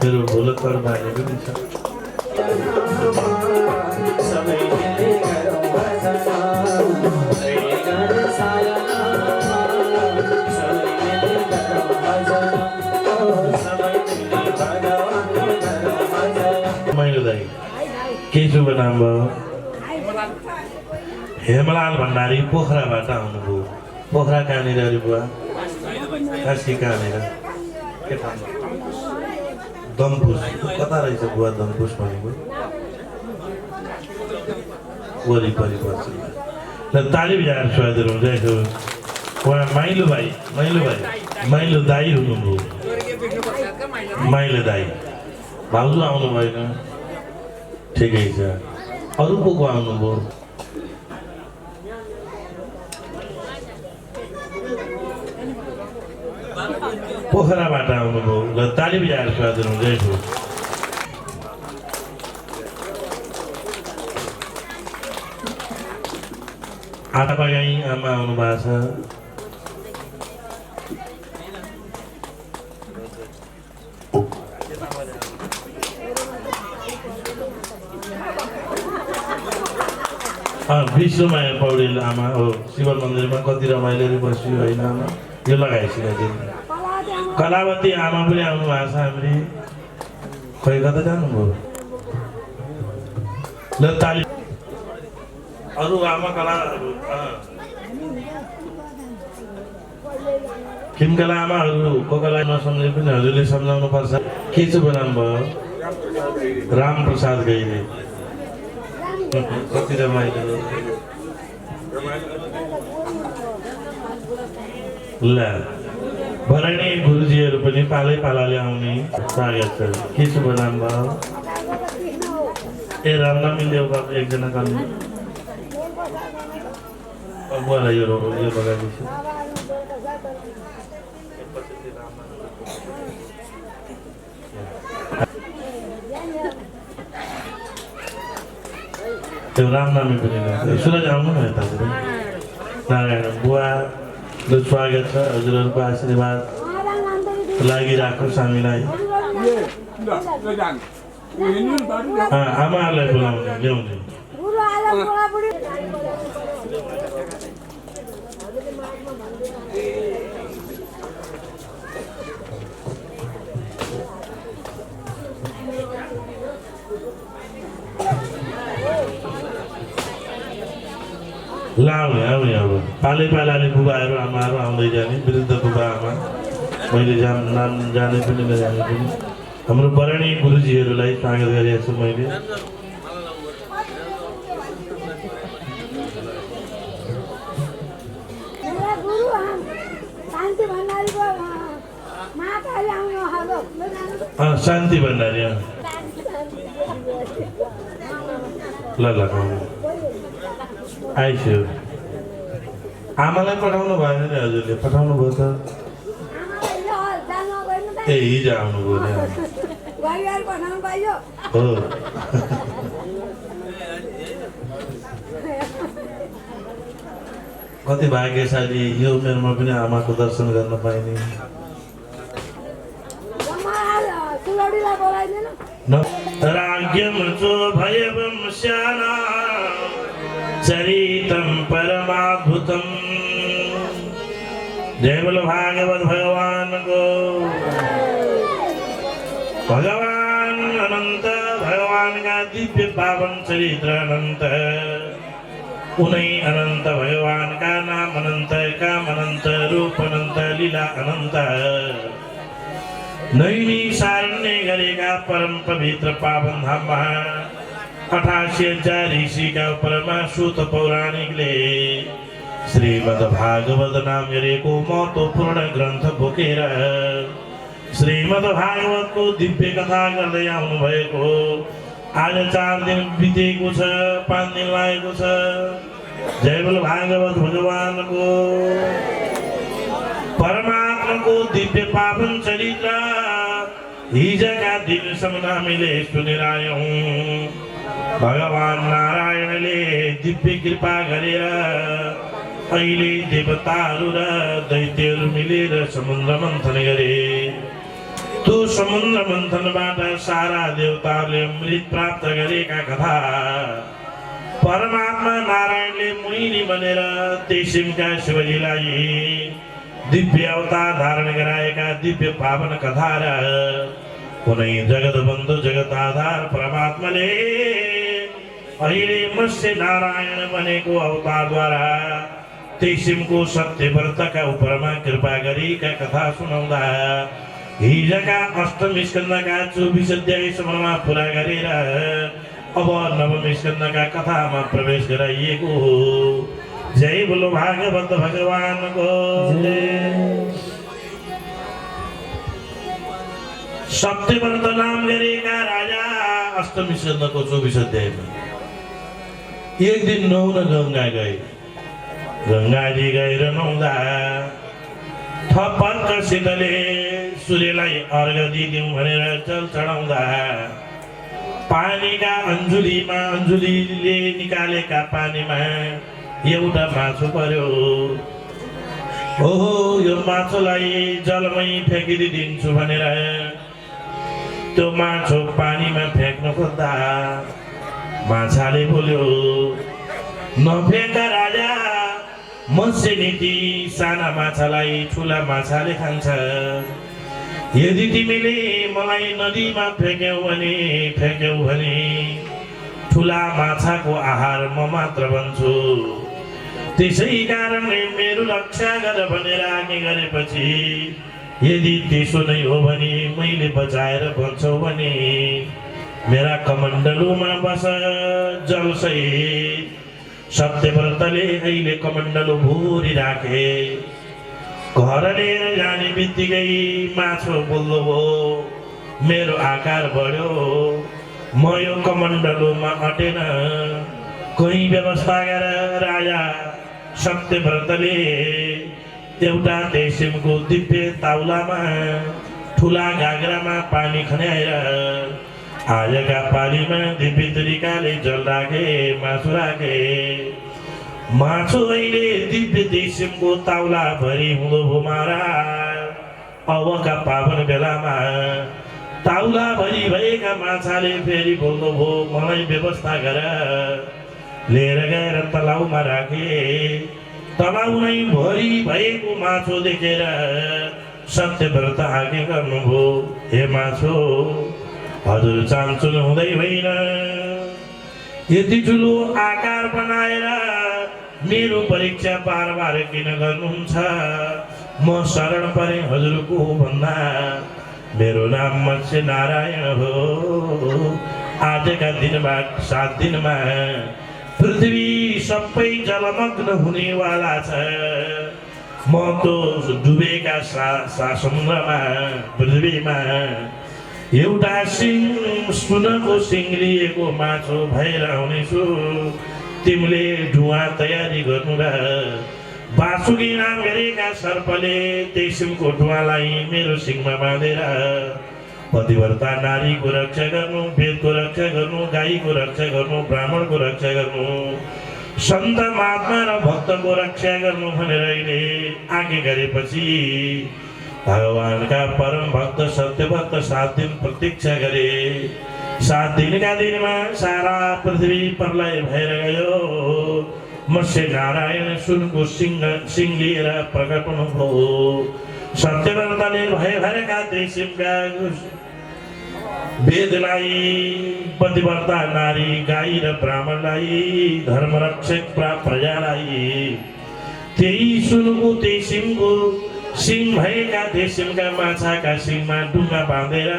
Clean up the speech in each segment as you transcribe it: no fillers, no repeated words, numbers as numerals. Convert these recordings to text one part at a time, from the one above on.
मेरो भोलकर बानी पनि छ। मैले दाइ के शुभ नाम भयो? हेमलाल भण्डारी पोखराबाट आउनुभयो। पोखरा कहाँनिर अरे बुवा? काशी कहाँनिर? के ठाउँ? दमपुस। कता रहेछ बुवा दमपुस भनेको? वरिपरि पर्छ। ल ताली बजाएर स्वागत गरौँ। जयको उहाँ माइलो भाइ माइलो दाई हुनुभयो। माइलो दाई भाउजू आउनु भएन? ठिकै छ। अरू को आउनुभयो? पोखराबाट आउनुभयो। ल ताली बजाएर स्वागत गरौँ। जयको आटाबागाई आमा आउनु भएको छ। विश्वमाया पौडेल आमा हो। शिव मन्दिरमा कति रमाइलो बस्यो होइन आमा? यो लगाइसक्यो। कलावती आमा पनि आउनु भएको छ हामीले। खै कता जानुभयो? ल ताली। अरू आमा कलाहरू किनकला आमाहरू को कला नसम्झे पनि हजुरले सम्झाउनु पर्छ। के चाहिँ बनाउनु भयो? रामप्रसाद गैले। कति रमाइलो। ल भरणी गुरुजीहरू पनि पालै पालाले आउने स्वागत छ। के शुभ नाम भयो? ए रामनामी देवका एकजना कन्या बुवालाई यो लगाइदिन्छु। त्यो रामनामी पनि सुरज आउनु न यता। नारायण बुवा स्वागत छ। हजुरहरूको आशीर्वाद लागिराखोस् हामीलाई। आमाहरूलाई बोलाउने ल्याउने। लाउने आउने अब पालै पालाले बुबाहरू आमाहरू आउँदै जाने। वृद्ध बुबा आमा मैले नाम जाने पनि नजाने पनि हाम्रो वरणी गुरुजीहरूलाई स्वागत गरेको छु मैले। शान्ति भण्डारी ल आइसक्यो। आमालाई पठाउनु भएन नि हजुरले? पठाउनु भयो त? ए हिजो आउनुभयो नि हो। कति भाग्यशाली यो उमेरमा पनि आमाको दर्शन गर्न पाइने। राज्यम चो भयवम श्याना चरितम परमाद्भुतम। जय बोलो भागवत भगवान को। भगवान अनंत भगवान का दिव्य पावन चरित्र अनंत। उन्हीं अनंत भगवान का नाम अनंत, काम अनंत, रूप अनंत, लीला अनंत। नैनी सारण्य गरेका परम पवित्र पावन धाम 88,000 ऋषिका उपरमा सूत पौराणिकले श्रीमद् भागवत नाम गरेको महत्त्वपूर्ण ग्रन्थ बोकेर श्रीमद् भागवतको दिव्य कथा गर्दै आउनु भएको आज 4 दिन बितेको छ, 5 दिन लागेको छ। जय बोलो भागवत भगवानको। परमात्माको दिव्य पावन चरित्र हिजका दिनसम्म हामीले सुनेर आयौं। भगवान नारायणले दिव्य कृपा गरेर अहिले देवताहरू र दैत्यहरू मिलेर समुद्र मन्थन गरे। त्यो समुद्र मन्थनबाट सारा देवताहरूले अमृत प्राप्त गरेका कथा परमात्मा नारायणले मुनि बनेर तेसिमका शिवजीलाई दिव्य अवतार धारण गराएका दिव्य पावन कथा र कुनै जगत बन्धु जगत आधार परमात्माले अहिले मत्स्य नारायण बनेको अवतारद्वारा तेसिमको सत्यव्रतका उपरमा कृपा गरेका कथा सुनाउँदा हिजका अष्टम स्कन्धका 24 अध्यायसम्ममा पुरा गरेर अब नवम स्कन्धका कथामा प्रवेश गराइएको हो। जय बोलो भागवत भगवानको जय। सत्यव्रत नाम गरेका राजा अष्टम स्कन्धको 24 अध्यायमा एक दिन नुहाउन गंगा गए। गंगाजी गएर नुहाउँदा थपक्कसितले सूर्यलाई अर्घ दिदिउँ भनेर जल चढाउँदा पानीका अन्जुलीले निकालेका पानीमा एउटा माछो पर्यो। ओहो यो माछोलाई जलमै फ्याँकिदिन्छु भनेर त्यो माछो पानीमा फ्याँक्न खोज्दा माछाले बोल्यो, नफ्याँक राजा, मत्स्य नीति साना माछालाई ठुला माछाले खान्छ। यदि तिमीले मलाई नदीमा फ्याँक्यौ भने ठुला माछाको आहार म मात्र बन्छु। त्यसै कारणले मेरो रक्षा गर भनेर आज्ञा गरेपछि यदि त्यसो नै हो भने मैले बचाएर बन्छौ भने मेरा कमण्डलुमा बस जलसहित। सत्यव्रतले अहिले कमण्डलु भोरी राखे। घर लिएर जाने बित्तिकै माछो बोल्दो भयो, मेरो आकार बढ्यो, म यो कमण्डलुमा अटेन। कोही व्यवस्था गरेर राजा सत्यव्रतले एउटा तेसिमको दिव्य ताउलामा ठुला गाग्रामा पानी खन्याएर आजका पानीमा दिव्य तरिकाले जल राखे, मासु राखे। मासु अहिले दिव्य तेसिमको ताउला भरि हुँदो भो महाराज। अबका पावन बेलामा ताउला भरि भएका माछाले फेरि बोल्दो भो, मलाई व्यवस्था गर। लिएर गएर तलाउमा राखे। तलाउ नै भरि भएको माछो देखेर सत्यव्रत आज्ञा गर्नुभयो, हे माछो, हजुर चान्चुन हुँदै होइन। यति ठुलो आकार बनाएर मेरो परीक्षा बार किन गर्नुहुन्छ? म शरण परे हजुरको भन्दा मेरो नाम मत्स्य नारायण हो। आजका दिनमा 7 दिनमा पृथ्वी सबै जलमग्न हुनेवाला छ। म तो डुबेका समुद्रमा पृथ्वीमा एउटा सुनको सिङ्ग्रिएको माछो भएर आउनेछु। तिमीले धुवा तयारी गर्नु र बासुकी नाम गरेका सर्पले तेसिमको धुवालाई मेरो सिङमा बाँधेर पतिव्रता नारीको रक्षा गर्नु, वेदको रक्षा गर्नु, गाईको रक्षा गर्नु, ब्राह्मणको रक्षा गर्नु, सन्त महात्मा र भक्तको रक्षा गर्नु भनेर अहिले आज्ञा गरेपछि भगवानका परम भक्त सत्यव्रत 7 दिन प्रतीक्षा गरे। 7 दिनका दिनमा सारा पृथ्वी प्रलय भएर गयो। मत्स्य नारायण सुनको सिंह लिएर प्रकट हुनुभयो। सत्यव्रतले भएका तेसिमका वेदलाई, पतिव्रता नारी, गाई र ब्राह्मणलाई, धर्मरक्षक प्रजालाई त्यही सुनको तेसिमको सिंह भएका तेसिमका माछाका सिङमा डुङ्गा बाँधेर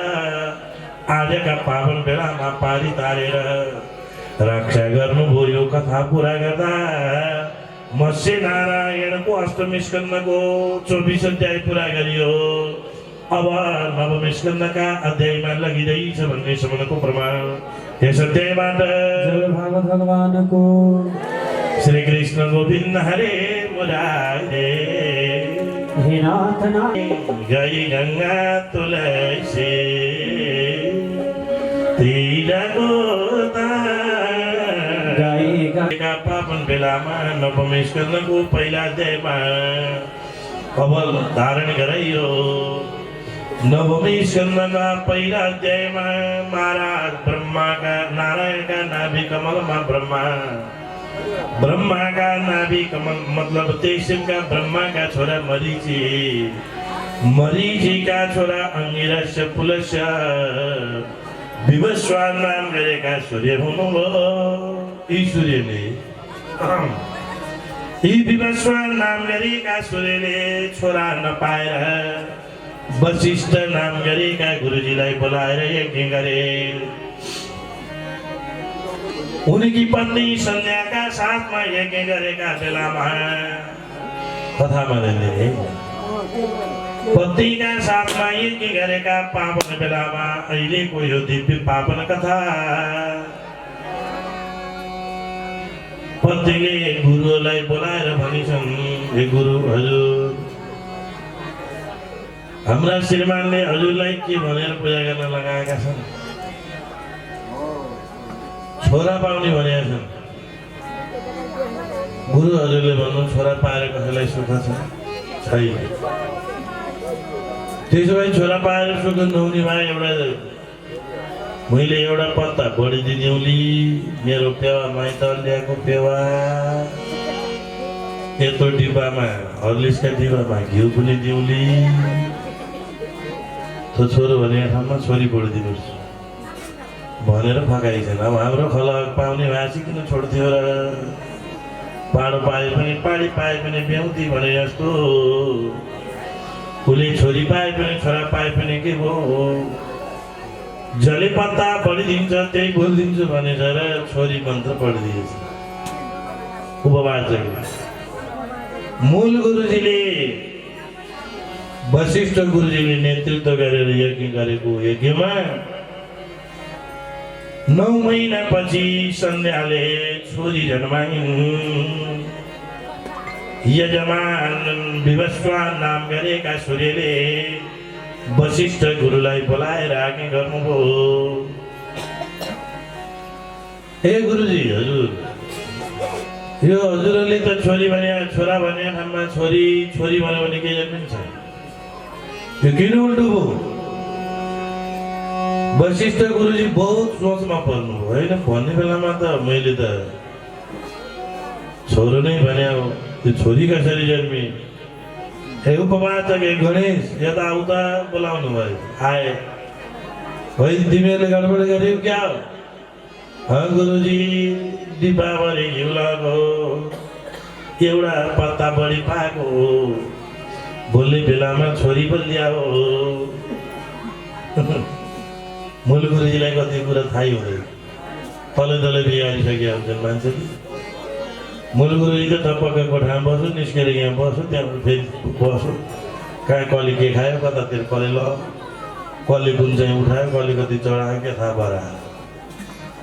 आजका पावन बेलामा पारी तारेर रक्षा गर्नुभयो। यो कथा पुरा गर्दा मत्स्य नारायणको अष्टम स्कन्धको 24 अध्याय पुरा गरियो। अब नवम स्कन्धका अध्यायमा लगिँदैछ भन्ने सम्मको प्रमाण यस अध्यायबाट भागवत भगवानको श्री कृष्ण गोविन्द हरे मुरारे। हे नाथ गई गंगा तुलसी तीर गोदा। का पावन बेलामा नवम स्कन्धको पहिला अध्यायमा अब धारण गराइयो। नवमी स्कंदका पहिला अध्यायमा महाराज ब्रह्माका नारायणका नाभि कमलमा ब्रह्माका नाभि कमल मतलब तेइसका ब्रह्माका छोरा मरीचिका छोरा अंगिरस पुलस्य विवस्वान नाम गरेका सूर्य हुनुभयो। यी सूर्यले यी विवस्वान नाम गरेका सूर्यले छोरा नपाएर वशिष्ठ नाम गरेका गुरुजीलाई बोलाएर यज्ञ गरे। उनकी पत्नी सन्ध्याका साथमा यज्ञ गरेका बेलामा कथामा लेख्दै पत्नीका साथमा यज्ञ गरेका पावन बेलामा अहिलेको यो दिव्य पावन कथा पत्नीले गुरुलाई बोलाएर भनिछन्, हे गुरु हजुर, हाम्रा श्रीमानले हजुरलाई के भनेर पूजा गर्न लगाएका छन्? छोरा पाउने भनेका छन्। गुरु हजुरले भन्नु छोरा पाएर कसैलाई सुख छैन। त्यसो भए छोरा पाएर सुख नहुने भए मैले एउटा पत्ता बढी दिदिउँली, मेरो पेवा माइत ल्याएको पेवा, यत्रो डिब्बामा हर्लिक्सका डिब्बामा घिउ पनि दिउँली, त छोरो भनेको ठाउँमा छोरी बोलिदिनुहोस् भनेर फकाइछन्। अब हाम्रो खलक पाउने भाषी किन छोड्थ्यो र? पाडो पाए पनि पाडी पाए पनि ब्याउँथी भने जस्तो उसले छोरी पाए पनि छोरा पाए पनि के भयो, जसले पत्ता पढिदिन्छ त्यही बोलिदिन्छु भनेर छोरी मन्त्र पढिदिएछ। उपवाचकले मूल गुरुजीले वशिष्ठ गुरुजीले नेतृत्व गरेर यज्ञ गरेको यज्ञमा 9 महिनापछि सन्ध्याले छोरी जन्माइन्। यजमान विवस्वान नाम गरेका सूर्यले वशिष्ठ गुरुलाई बोलाएर आज्ञा गर्नुभयो। हे गुरुजी हजुर, यो हजुरले त छोरी भने छोरा भने ठाउँमा छोरी छोरी भन्यो भने के जन्मिन्छ? यो किन उल्टो भयो? वशिष्ठ गुरुजी बहुत सोचमा पर्नु होइन। भन्ने बेलामा त मैले त छोरो नै भने, त्यो छोरी कसरी जन्मी? हे उपवाचक हे गणेश यताउता बोलाउनु भयो। आए भाइ तिमीहरूले गडबड गर्यो क्या? गुरुजी दीपावली घिउ लगाएको एउटा पत्ता बढी पाएको हो, बोल्ने बेलामा छोरी बलिया हो। मूल गुरुजीलाई कति कुरा थाहै हुँदैन, तलै तलै बिगारिसकेका हुन्छन् मान्छेले। मूल गुरुजी त टप्पका कोठामा बस्यो, निस्केर यहाँ बस्यो, त्यहाँबाट फेरि बस्यो, कहाँ कसले के खायो, कतातिर कसले ल कसले कुन चाहिँ उठायो, कसले कति चढायो, के थाहा भएर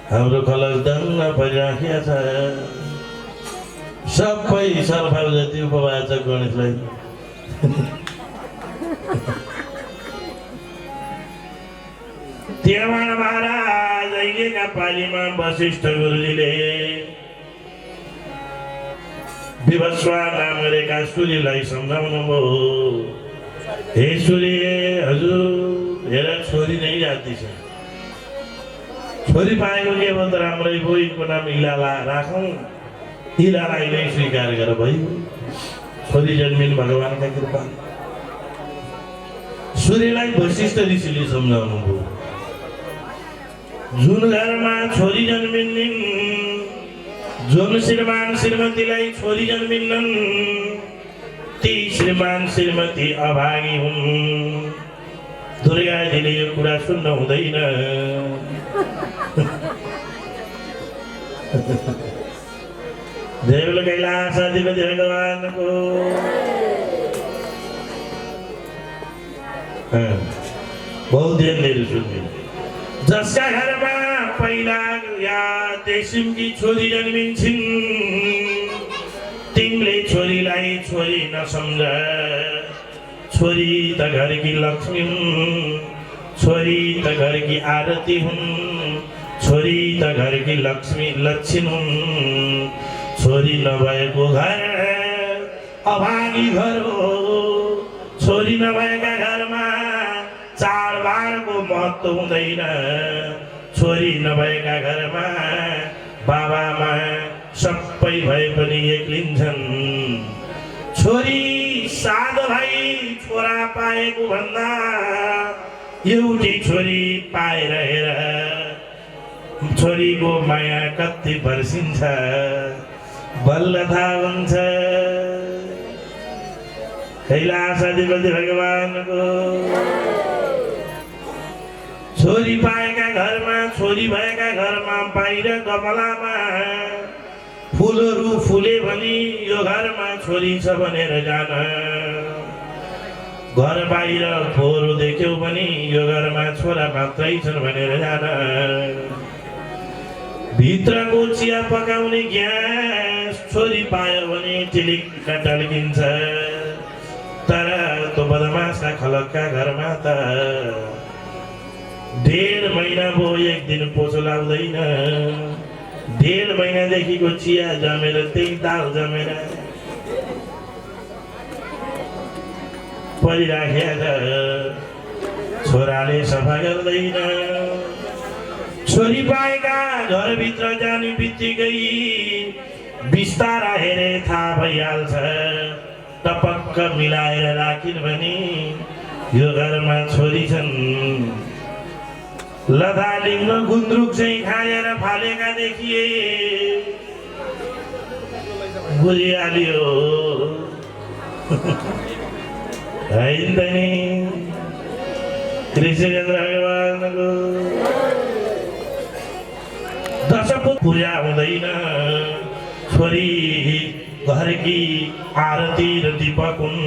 हाम्रो खलक दङ्ग परिराखिया छ। सबै सर्फाउ जति उपवाचक गणेशलाई त्यहाँबाट महाराज अहिलेका पालीमा वशिष्ठ गुरुजीले विवस्वान नाम गरेका सूर्यलाई सम्झाउनु भयो। हे सूर्य हजुर, हेर छोरी नै जाति छ, छोरी पाएको के भन्दा राम्रै भयो, यिनको नाम इलाला राखौँ, इलालाई नै स्वीकार गर भयो। छोरी जन्मिन भगवानका कृपा। सूर्यलाई वशिष्ठ ऋषिले सम्झाउनु भयो। जुन घरमा छोरी जन्मिन्निन्, जुन श्रीमान श्रीमतीलाई छोरी जन्मिन्नन्, ती श्रीमान श्रीमती अभागी हुन्। दुर्गाजीले यो कुरा सुन्न हुँदैन। जय बोलो कैलाशाधिपति भगवानको। बहुत ध्यान दिएर सुन्नु। जसका घरमा पहिला या किसिमकी छोरी जन्मिन्छन्, तिमीले छोरीलाई छोरी नसम्झ। छोरी त घरकी लक्ष्मी हुन्, छोरी त घरकी आरती हुन्, छोरी त घरकी लक्ष्मी हुन्। छोरी नभएको घर अभागी घर हो। छोरी नभएका घरमा महत्त्व हुँदैन छोरी नभएका घरमा बाबामा सबै भए पनि एक्लिन्छन् छोरी साध भाइ छोरा पाएको भन्दा एउटी छोरी पाएर हेर छोरीको माया कति बर्सिन्छ बल्ल थाहा हुन्छ कैलाशाधिपति भगवानको छोरी पाएका घरमा छोरी भएका घरमा बाहिर गमलामा फुलहरू फुले भने यो घरमा छोरी छ भनेर जान घर बाहिर फोहोर देख्यौ भने यो घरमा छोरा मात्रै छन् भनेर जान भित्रको चिया पकाउने ग्यास छोरी पायो भने टिलिक्क टल्किन्छ तर त्यो बदमासका खलकका घरमा त 1.5 महिना भयो एक दिन पोछो लाउँदैन 1.5 महिनादेखिको चिया जमेर त्यही दाल जमेर परिराखेका छोराले सफा गर्दैन छोरी पाएका घरभित्र जाने बित्तिकै बिस्तारा हेरे थाहा भइहाल्छ टपक्क मिलाएर राखिन् भने यो घरमा छोरी छन् लदालिङ्ग गुन्द्रुक चाहिँ खाएर फालेका देखिए बुझिहाल्यो होइन त नि कृष्णचन्द्र भगवानको दशपुत पूजा हुँदैन छोरी घरकी आरती र दीपक हुन्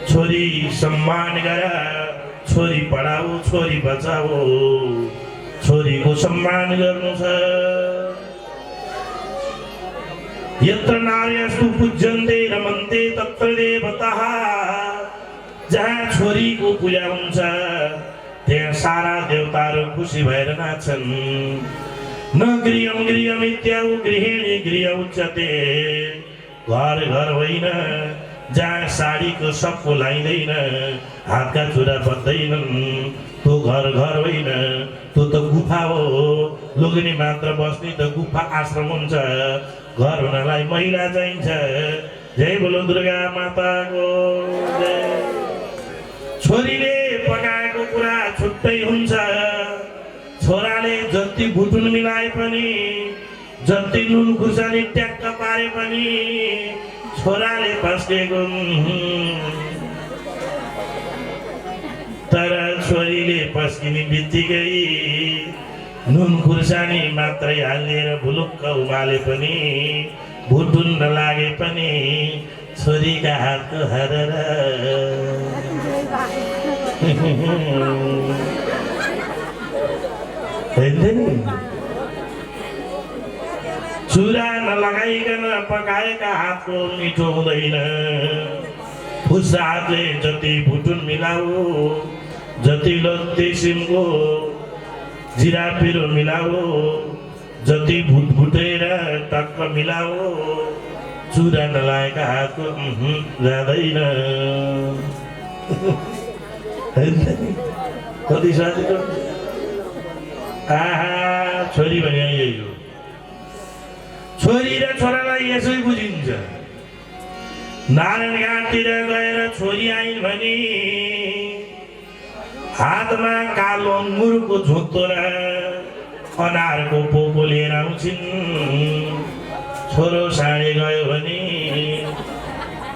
छोरी सम्मान गर छोरी पढाऊ छोरी बचाऊ छोरीको सम्मान गर्नु छ यत्र नार्यस्तु पूज्यन्ते रमन्ते तत्र देवताः जहाँ छोरीको पूजा हुन्छ त्यहाँ सारा देवताहरू खुसी भएर नाच्छन् न गृहं गृहमित्याहु गृहिणी गृह उच्यते घर घर होइन जहाँ साडीको सप्पो लाइँदैन हातका चुरा बज्दैनन् त्यो घर घर होइन त्यो त गुफा हो लोग्ने मात्र बस्ने त गुफा आश्रम हुन्छ घर हुनलाई महिला चाहिन्छ जय बोलो दुर्गा माताको जय छोरीले पकाएको कुरा छुट्टै हुन्छ छोराले जति भुटुन मिलाए पनि जति नुन खुर्सानी ट्याक्क पारे पनि छोराले फस्केको तर छोरीले पस्किने बित्तिकै नुन खुर्सानी मात्रै हालेर भुलुक्क उमाले पनि भुटुन नलागे पनि छोरीका हातको हरर चुरा नलगाइकन पकाएका हातको मिठो हुँदैन फुस्सा हातले जति भुटुन मिलाऊ जति लत्ते सिमको जिरा पिरो मिलाऊ जति भुटेर टक्क मिलाऊ चुरा नलाएका हातको जाँदैन कति साथीको आहा छोरी भने यही हो छोरी र छोरालाई यसै बुझिन्छ नारायण घाटतिर गएर छोरी आइन् भने हातमा कालो अङ्गुरको झोक्तो र अनारको पोको लिएर आउँछिन् छोरो साँडे गयो भने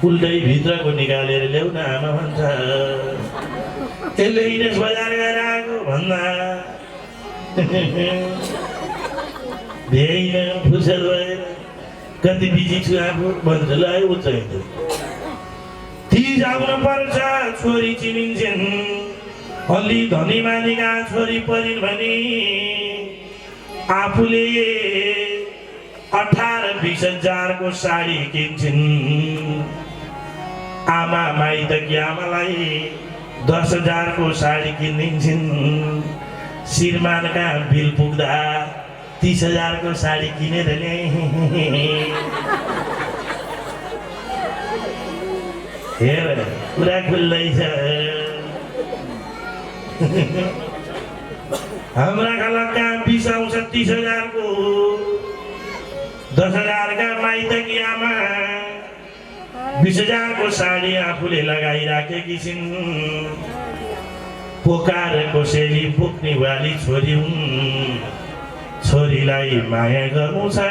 उल्टै भित्रको निकालेर ल्याउन आमा भन्छ यसले हिँडेस बजार गएर आएको भन्दा भ्याइन फुर्सद भएर कति बिजी छु आफू भन्छ ल उचाइन्छ ती जाउन पर्छ छोरी चिनिन्छन् अलि धनी मानिका छोरी परिन् भने आफूले 18-20 हजारको साडी किन्छन् आमा माइतकी आमालाई 10 हजारको साडी किनिदिन्छन् श्रीमानका बिल पुग्दा 30 हजारको साडी किनेर हेर कुरा खुल्दैछ हाम्रा खलकका 20 आउँछ 30,000 को 10,000 का माइतकी आमा 20,000 को साडी आफूले लगाइराखेकी छिन् पोकारेको सेली पुग्ने वाली छोरी हुन् छोरीलाई माया गर्नु छ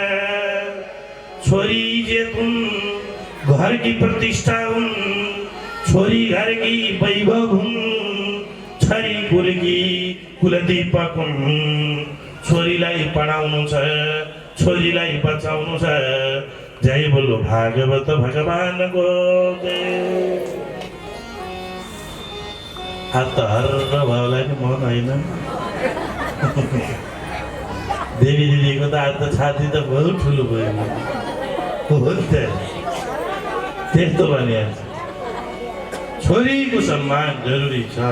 छोरी जेठ हुन् घरकी प्रतिष्ठा हुन् छोरी घरकी वैभव हुन् छोरी कुलकी कुलदीपक हुन् छोरीलाई पढाउनु छ छोरीलाई बचाउनु छ जय बोलो भागवत भगवानको जय हात हर्र भाउलाई नि मन होइन देवी दिदीको त आज त छाती त बहुत ठुलो भयो हो नि त त्यस्तो भने छोरीको सम्मान जरुरी छ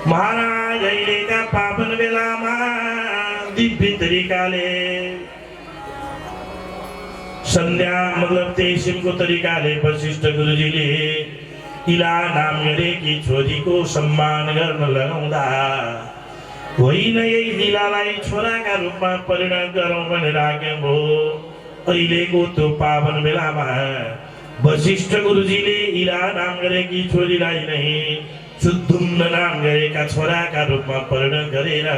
महाराज अहिलेका पावन बेलामा दिव्य तरिकाले सन्ध्या मतलब 23 को तरिकाले वशिष्ठ गुरुजीले इला नाम गरेकी छोरीको सम्मान गर्न लगाउँदा होइन यही लीलालाई छोराका रूपमा परिणत गरौँ भनेर आज्ञा भयो अहिलेको त्यो पावन बेलामा वशिष्ठ गुरुजीले इला नाम गरेकी छोरीलाई नै सुद्धुम्न नाम गरेका छोराका रूपमा परिणत गरेर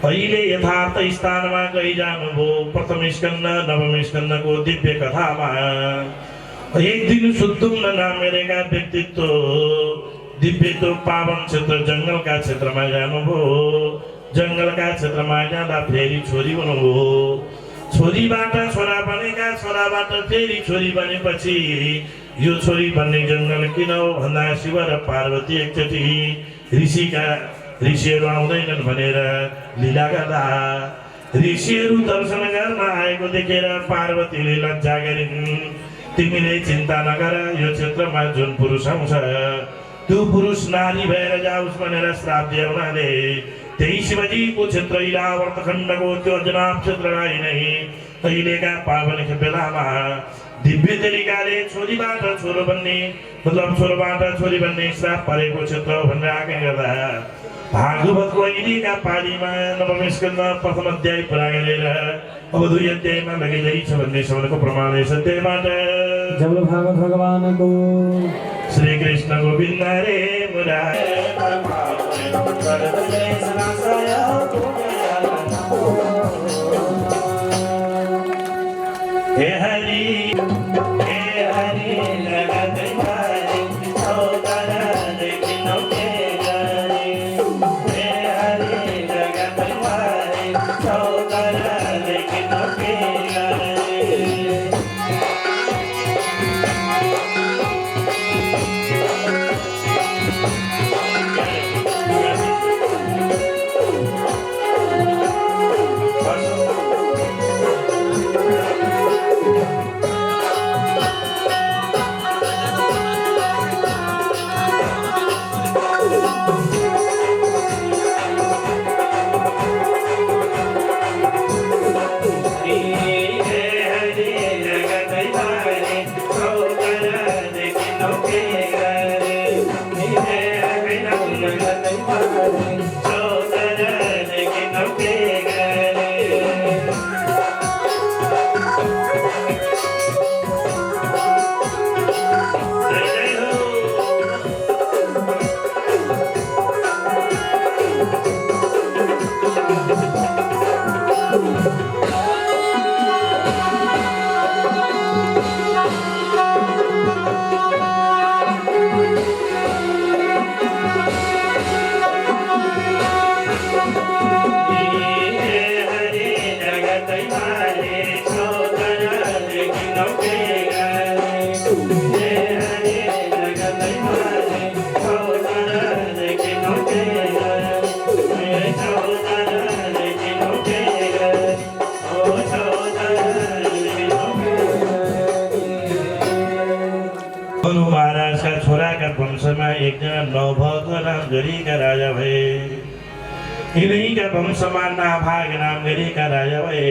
अहिले यथार्थ स्थानमा गइजानुभयो प्रथम स्कन्द नवम स्कन्दको दिव्य कथामा एक दिन सुद्धुम्न नाम गरेका व्यक्तित्व दिव्य तो पावन क्षेत्र जङ्गलका क्षेत्रमा जानुभयो जङ्गलका क्षेत्रमा जाँदा फेरि छोरी हुनुभयो छोरीबाट छोरा बनेका छोराबाट फेरि छोरी बनेपछि यो छोरी बन्ने जङ्गल किन हो भन्दा शिव र पार्वती एकचोटि ऋषिहरू आउँदैनन् भनेर लीला गर्दा ऋषिहरू दर्शन गर्न आएको देखेर पार्वतीले लज्जा गरिन् तिमीले चिन्ता नगर यो क्षेत्रमा जुन पुरुष आउँछ त्यो पुरुष नारी भएर जाओस् भनेर श्राप दिए हुनाले त्यही शिवजीको क्षेत्र इलावर्त खण्डको त्यो जनाब क्षेत्रलाई नै अहिलेका पावन बेलामा दिव्य तरिकाले छोरीबाट छोरो बन्ने मतलब छोरोबाट छोरी बन्ने श्राप परेको क्षेत्र भनेर आज्ञा गर्दा भागवतको अहिलेका पालीमा नवम स्कन्द प्रथम अध्याय पुरा गरेर अब 2 अध्यायमा लगिँदैछ भन्ने शब्दको प्रमाण छ त्यहीबाट जब भागवत भगवानको श्री कृष्ण गोविन्द रे मुरारे हे हरि लगत मारे सौदरा देखिनो के गारे हे हरि लगत मारे सौदरा देखिनो के गारे वंशमा एकजना नवभग नाम गरेका राजा भए यिनैका वंशमा नाभाग नाम गरेका राजा भए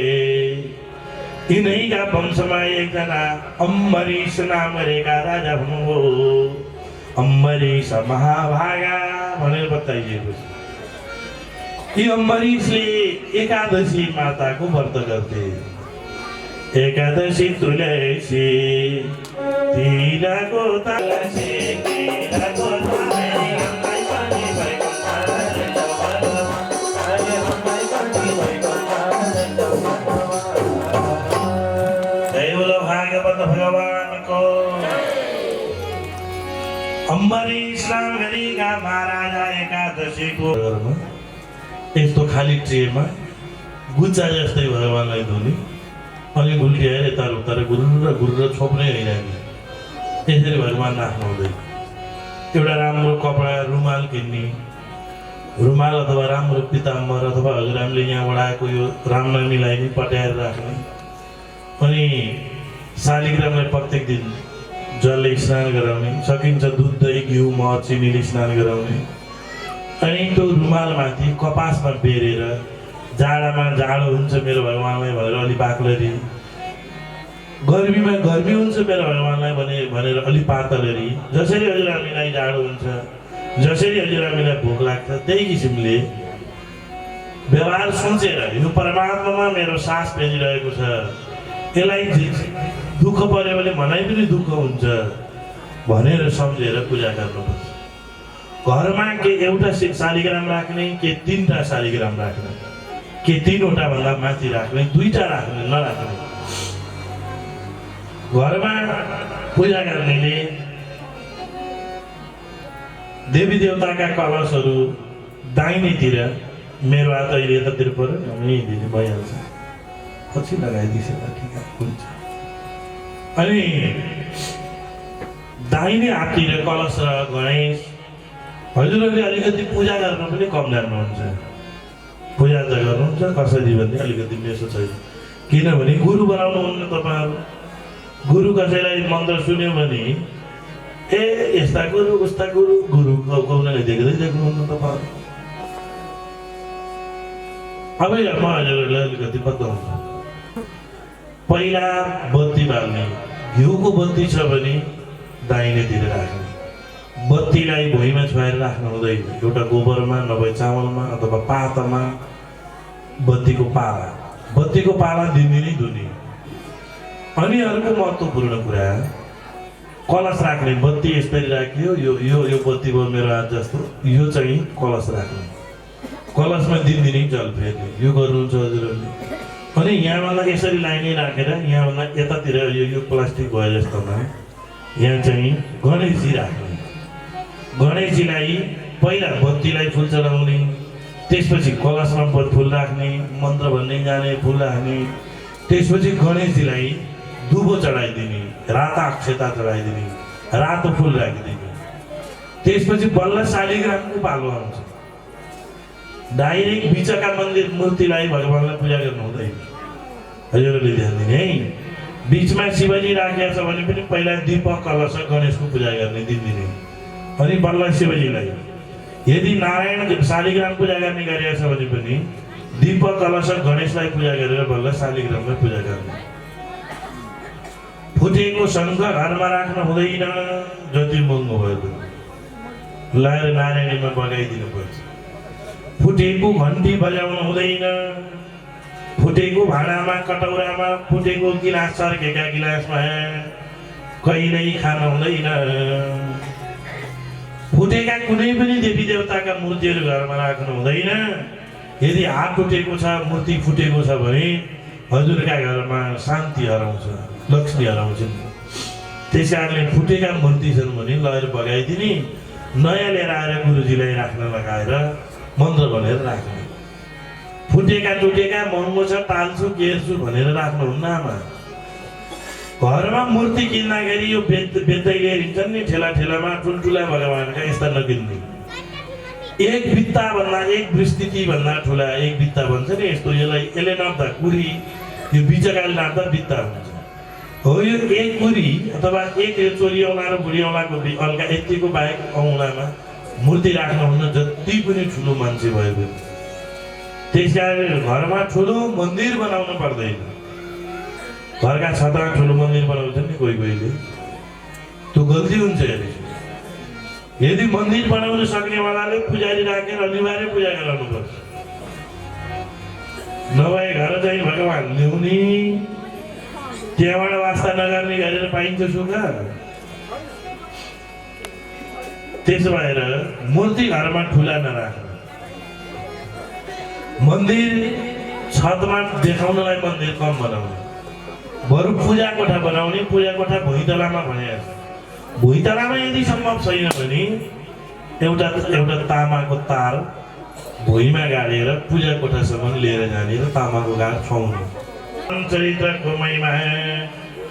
यिनैका वंशमा एकजना अम्बरीश नाम गरेका राजा हुनुभयो अम्बरीश महाभागा भनेर बताइएको छ यी अम्बरीशले एकादशी माताको व्रत गर्थे। एकादशी तुलसी तिलको तुलसी तिलको भागवत भगवानको अम्बरीश रामगढीका महाराजा एकादशीको यस्तो खाली ट्रेमा गुच्चा जस्तै भगवानलाई धुने अनि गुल्टिएर यता उता गुरु छोप्ने हिँडिरहने। त्यसरी भगवान नाच्नु हुँदैन। एउटा राम्रो कपडा रुमाल किन्ने, रुमाल अथवा राम्रो पिताम्बर अथवा हजुरआमाले यहाँबाट आएको यो रामनवमीलाई नि पट्याएर राख्ने। अनि शालिग्रामलाई प्रत्येक दिन जलले स्नान गराउने, सकिन्छ दुध दही घिउ मह चिनीले स्नान गराउने। अनि त्यो रुमालमाथि कपासमा बेरेर जाडामा जाडो हुन्छ मेरो भगवानलाई भनेर अलि बाक्लरी, गर्मीमा गर्मी हुन्छ मेरो भगवानलाई भनेर अलि पातलरी, जसरी हजुरआमीलाई जाडो हुन्छ, जसरी हजुरआमीलाई भोक लाग्छ त्यही किसिमले व्यवहार सोचेर यो परमात्मामा मेरो सास फेरिरहेको छ, यसलाई दुःख पर्यो भने मनाइ पनि दुःख हुन्छ भनेर सम्झेर पूजा गर्नुपर्छ। घरमा के एउटा शालिग्राम राख्ने, के 3टा शालिग्राम राख्ने, के 3वटा भन्दा माथि राख्ने, 2टा राख्ने नराख्ने। घरमा पूजा गर्नेले देवी देवताका कलशहरू दाहिनेतिर, मेरो हात अहिले यतातिर पर्यो यहीँतिर भइहाल्छ, पछि लगाइदिन्छ ठिक हुन्छ। अनि दाहिने हाततिर कलश र गणेश। हजुरहरूले अलिकति पूजा गर्न पनि कम जान्नुहुन्छ, पूजा त गर्नुहुन्छ कसरी भन्ने अलिकति मेसो छैन। किनभने गुरु बनाउनुहुन्न तपाईँहरू। गुरु कसैलाई मन्त्र सुन्यो भने ए यस्ता गुरु उस्ता गुरु गुरु कौनले देख्दै देख्नुहुन्न तपाईँहरू। अब म हजुरहरूलाई अलिकति बताउँछु। पहिला बत्ती बाल्ने, घिउको बत्ती छ भने दाहिनेतिर राख्ने। बत्तीलाई भुइँमा छुवाएर राख्नु हुँदैन। एउटा गोबरमा नभए चामलमा अथवा पातामा बत्तीको पाला दिनदिनै धुने। अनि अर्को महत्त्वपूर्ण कुरा, कलश राख्ने। बत्ती यसरी राखियो, यो बत्ती भयो मेरो हात जस्तो, यो चाहिँ कलश राख्ने। कलशमा दिनदिनै जल फेर्ने, यो गर्नुहुन्छ हजुरहरूले। अनि यहाँभन्दा यसरी लाइनै राखेर यहाँभन्दा यतातिर यो प्लास्टिक भयो जस्तोमा यहाँ चाहिँ गणेशजी राख्ने। गणेशजीलाई पहिला बत्तीलाई फुल चढाउने, त्यसपछि कलशमा फुल राख्ने, मन्त्र भन्ने जाने फुल राख्ने, त्यसपछि गणेशजीलाई दुबो चढाइदिने, राता अक्षता चढाइदिने, रातो फुल राखिदिने। त्यसपछि बल्ल शालिग्रामको पालो आउँछ। डाइरेक्ट बिचका मन्दिर मूर्तिलाई भगवानलाई पूजा गर्नु हुँदैन। हजुरहरूले ध्यान दिने है। बिचमा शिवजी राखेको छ भने पनि पहिला दीपक कलश गणेशको पूजा गर्ने दिनदिनै, अनि बल्ल शिवजीलाई। यदि नारायण शालिग्राम पूजा गर्ने गरिएको छ भने पनि दीपक कलश गणेशलाई पूजा गरेर बल्ल शालिग्रामलाई पूजा गर्ने। फुटेको शङ्ख घरमा राख्नु हुँदैन, जति महँगो भयो लगाएर नारायणीमा बगाइदिनु पर्छ। फुटेको घन्टी बजाउनु हुँदैन, फुटेको भाँडामा कटौरामा फुटेको गिलास चर्केका गिलासमा कहिल्यै खान हुँदैन। फुटेका कुनै पनि देवी देवताका मूर्तिहरू घरमा राख्नु हुँदैन। यदि हात टुटेको छ, मूर्ति फुटेको छ भने हजुरका घरमा शान्ति हराउँछ, लक्ष्मी हराउँछन्। त्यस कारणले फुटेका मूर्ति छन् भने लगेर बगाइदिने, नयाँ लिएर आएर गुरुजीलाई राख्न लगाएर मन्त्र भनेर राख्ने। फुटेका टुटेका महँगो छ टाल्छु गेर्छु भनेर राख्नुहुन्न आमा। घरमा मूर्ति किन्दाखेरि यो बेच्दै लिएर हिँड्छन् नि ठेलामा ठुल्ठुला भगवानका, यस्ता नकिन्ने। एक बित्ता भन्दा एक विस्तृति भन्दा ठुला एक बित्ता भन्छ नि, यस्तो यसले नाप्दा कुरी, यो बिचकाले नाप्दा बित्ता हुन्छ। हो यो एक कुरी अथवा एक चोरी औँला र बुढी औँलाको अल्का यतिको बाहेक औँलामा मूर्ति राख्नुहुन्न, जति पनि ठुलो मान्छे भयो भने। त्यस कारण घरमा ठुलो मन्दिर बनाउनु पर्दैन। घरका छतमा ठुलो मन्दिर बनाउँछन् नि कोहीले, त्यो गल्ती हुन्छ। यदि मन्दिर बनाउन सक्नेवालाले पुजारी राखेर अनिवार्य पूजा गराउनुपर्छ। नभए घर चाहिँ भगवान् ल्याउने त्यहाँबाट वास्ता नगर्ने गरेर पाइन्छ सुख। त्यसो भएर मूर्ति घरमा ठुला नराख्नु। मन्दिर छतमा देखाउनलाई मन्दिर कम बनाउने, बरु पूजा कोठा बनाउने। पूजा कोठा भुइँतलामा भने भुइँतलामा यदि सम्भव छैन भने एउटा तामाको तार भुइँमा गाडेर पूजा कोठासम्म लिएर जाने र तामाको गाड छाउने। चरित्रको महिमा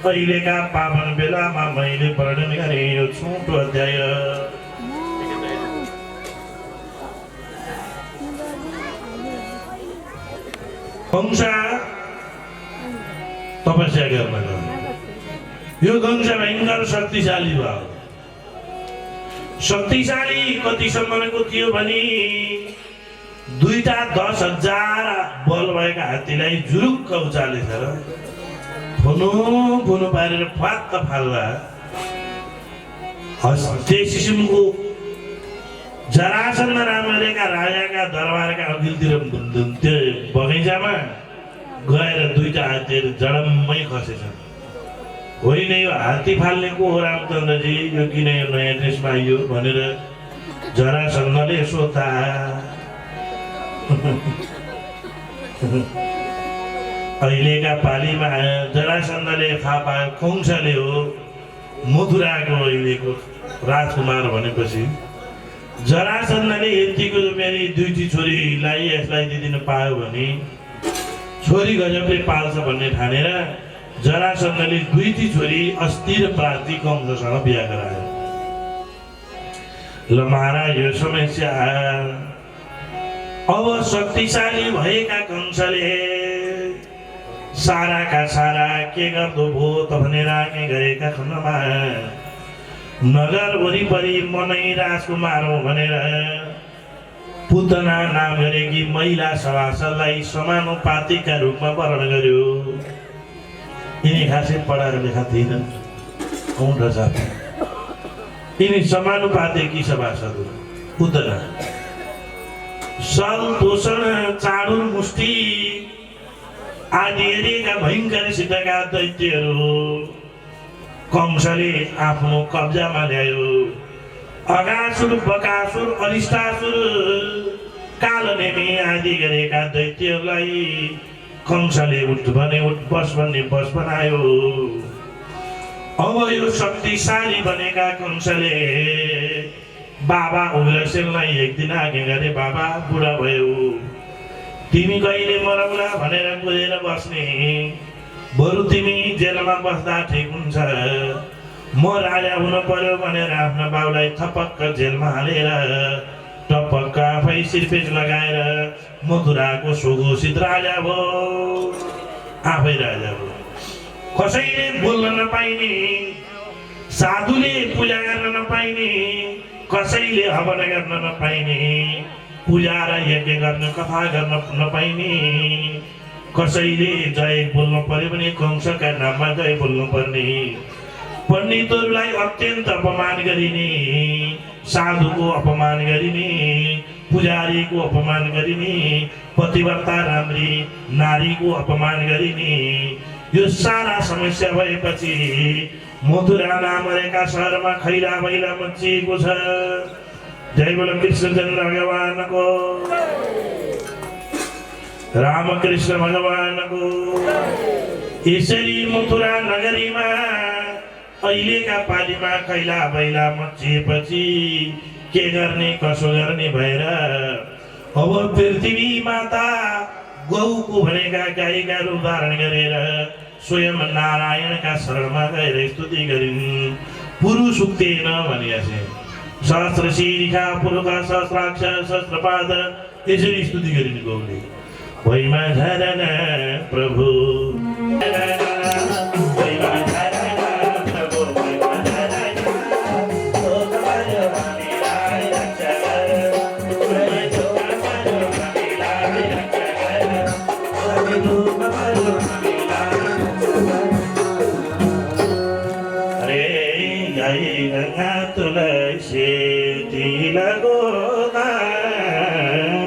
अहिलेका पावन बेलामा मैले वर्णन गरेँ यो छोटो अध्याय। कंस तपस्या गर्न गयो। यो कंस भयङ्कर शक्तिशाली भयो। शक्तिशाली कतिसम्मको थियो भने दुईटा 10,000 बल भएका हात्तीलाई जुरुक्क उचालेछ र फुनु पारेर फात्त फाल्दा त्यस किसिमको जरासन्ध रामरेका राजाका दरबारका अघिल्तिर त्यो बगैँचामा गएर दुईटा हात्तीहरू जडम्मै खसेछन्। होइन यो हात्ती फाल्ने को हो रामचन्द्रजी, यो किन यो नयाँ ड्रेसमा आइयो भनेर जरासन्धले सोधा। अहिलेका पालीमा जरासन्धले थाहा पायो कंसले हो मथुराको अहिलेको राजकुमार भनेपछि जरासन्धले यतिको मेरी दुईटी छोरीलाई यसलाई दिदिन पायो भने छोरी गजबले पाल्छ भन्ने ठानेर जरासन्धले दुईटी छोरी अस्थिर प्रार्थी कंससँग बिहा गरायो। ल महाराज यो समस्या अब शक्तिशाली भएका कंसले साराका सारा के गर्दो भो त भनेर आज्ञा गरेका खण्डमा नगर वरिपरि मनै राजकुमार हो भनेर पुतना नाम गरेकी महिला सभासदलाई समानुपातिका रूपमा वर्णन गर्यो। यिनी खासै पढाएर लेखा थिएनन्, औँठ जात यिनी समानुपातिकी सभासद पुतना सल तोषण चाडुल मुष्टि आदि हेरेका भयङ्कर सिद्धका दैत्यहरू कंसले आफ्नो कब्जामा ल्यायो। अगासुर बकासुर अरिष्टासुर कालनेमी आदि गरेका दैत्यहरूलाई कंसले उठ भने उठ बस भन्ने बस बनायो। अब यो शक्तिशाली बनेका कंसले बाबा उग्रसेनलाई एक दिन आज्ञा गरे, बाबा बुढा भयो, तिमी कहिले मरौला भनेर कुदेर बस्ने, बरु तिमी जेलमा बस्दा ठिक हुन्छ। म राजा हुन पर्यो भनेर आफ्नो बाउलाई थपक्क जेलमा हालेर टपक्क आफै सिरपेच लगाएर मथुराको सुघोषित राजा भयो। आफै राजा भयो, कसैले बोल्न नपाइने, साधुले पूजा गर्न नपाइने, कसैले हवन गर्न नपाइने, पूजा र यज्ञ गर्न कथा गर्न नपाइने, कसैले जय बोल्नु पर्यो भने कंसका नाममा जय बोल्नु पर्ने, पण्डितहरूलाई अत्यन्त अपमान गरिने, साधुको अपमान गरिने, पुजारीको अपमान गरिने, पतिव्रता राम्री नारीको अपमान गरिने, यो सारा समस्या भएपछि मथुरा नामरेका सहरमा खैला मैला मचिएको छ। जय बोलो कृष्णचन्द्र भगवानको, रामकृष्ण भगवानको। यसरी मथुरा नगरीमा अहिलेका पालीमा खैला बैला मचिएपछि के गर्ने कसो गर्ने भएर अब पृथ्वी माता गौको भनेका गाईका रूप धारण गरेर स्वयं नारायणका शरणमा गएर स्तुति गरिन्। पुरुष उक्तेन भनिएछे, सहस्र शिखा पुरुष सहस्राक्ष सहस्रपाद, यसरी स्तुति गरिन् गौले। भैमा झरन प्रभु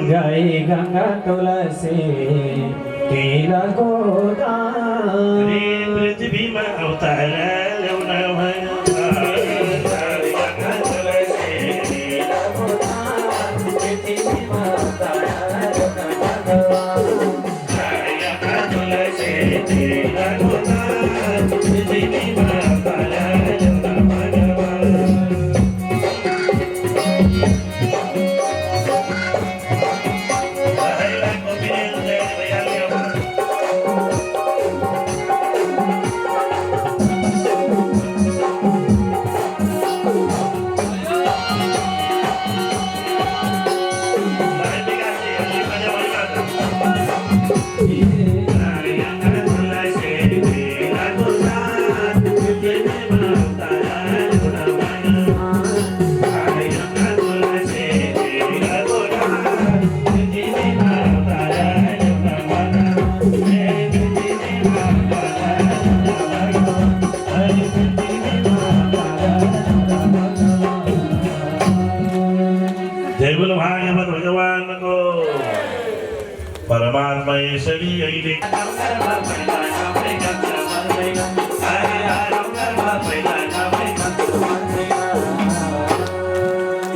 जय गंगा तुलसी तिलको दान रे पृथ्वीमा अवतार ल्याउन भयो भागवत भगवानको परमात्मा यसरी अहिले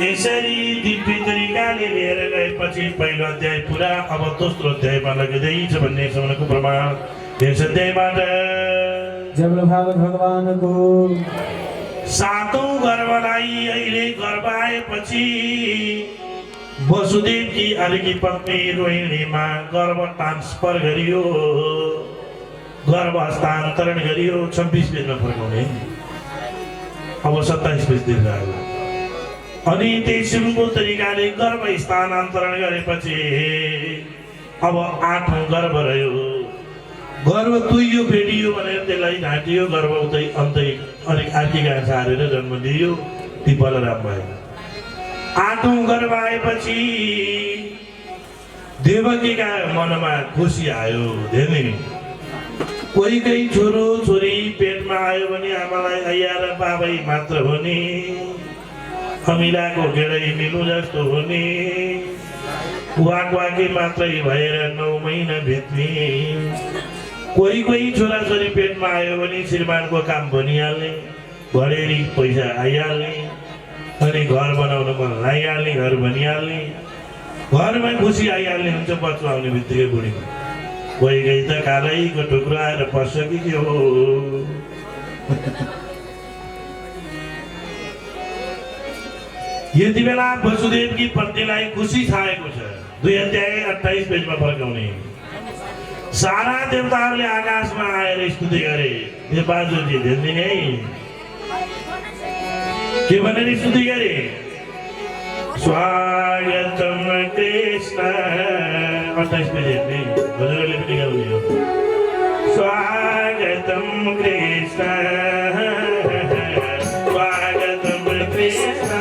यसरी दिव्य तरिकाले लिएर गएपछि पहिलो अध्याय पुरा अब दोस्रो अध्यायमा लगिँदैछ भन्ने समयको प्रमाण यस अध्यायबाट जब भागवत भगवानको सातौं गर्भलाई अहिले गर्भ आएपछि वसुदेवकी अर्की पत्नी रोहिणीमा गर्भ ट्रान्सफर गरियो गर्भ हस्तान्तरण गरियो 26 पेजमा फर्काउने अब 27 पेज दिन लाग्यो अनि त्यही सिम्पल तरिकाले गर्भ स्थानान्तरण गरेपछि अब 8औं गर्भ रह्यो गर्भ तुइयो फेडियो भनेर त्यसलाई ढाँटियो गर्भ उतै अन्तै अलिक आर्किका सारेर जन्म दियो ती बलराम भयो 8औं गर्भ आएपछि देवकीका मनमा खुसी आयो धेरै कोही छोरो छोरी पेटमा आयो भने आमालाई आइया र बाबै मात्र हुने अमिलाको गेडै मिलु जस्तो हुने वाकवाकी मात्रै भएर 9 महिना बित्ने कोही छोरा छोरी पेटमा आयो भने श्रीमानको काम भनिहाल्ने घडेरी पैसा आइहाल्ने अनि घर बनाउन मन लागिहाल्ने घर भनिहाल्ने घरमा खुसी आइहाल्ने हुन्छ बच्चा आउने बित्तिकै बुढीको कोही त कालैको टुक्रो आएर पर्छ कि के हो यति बेला वसुदेवकी पत्नीलाई खुसी छाएको छ 2 अध्याय 28 पेजमा फर्काउने सारा देवताहरूले आकाशमा आएर स्तुति गरे यो बाजुजी ध्यान दिने है के भनेर स्तुति गरे स्वागतम कृष्ण 28 पेज हेर्ने हजुरहरूले पनि गाउने हो स्वागतम कृष्ण स्वागतम कृष्ण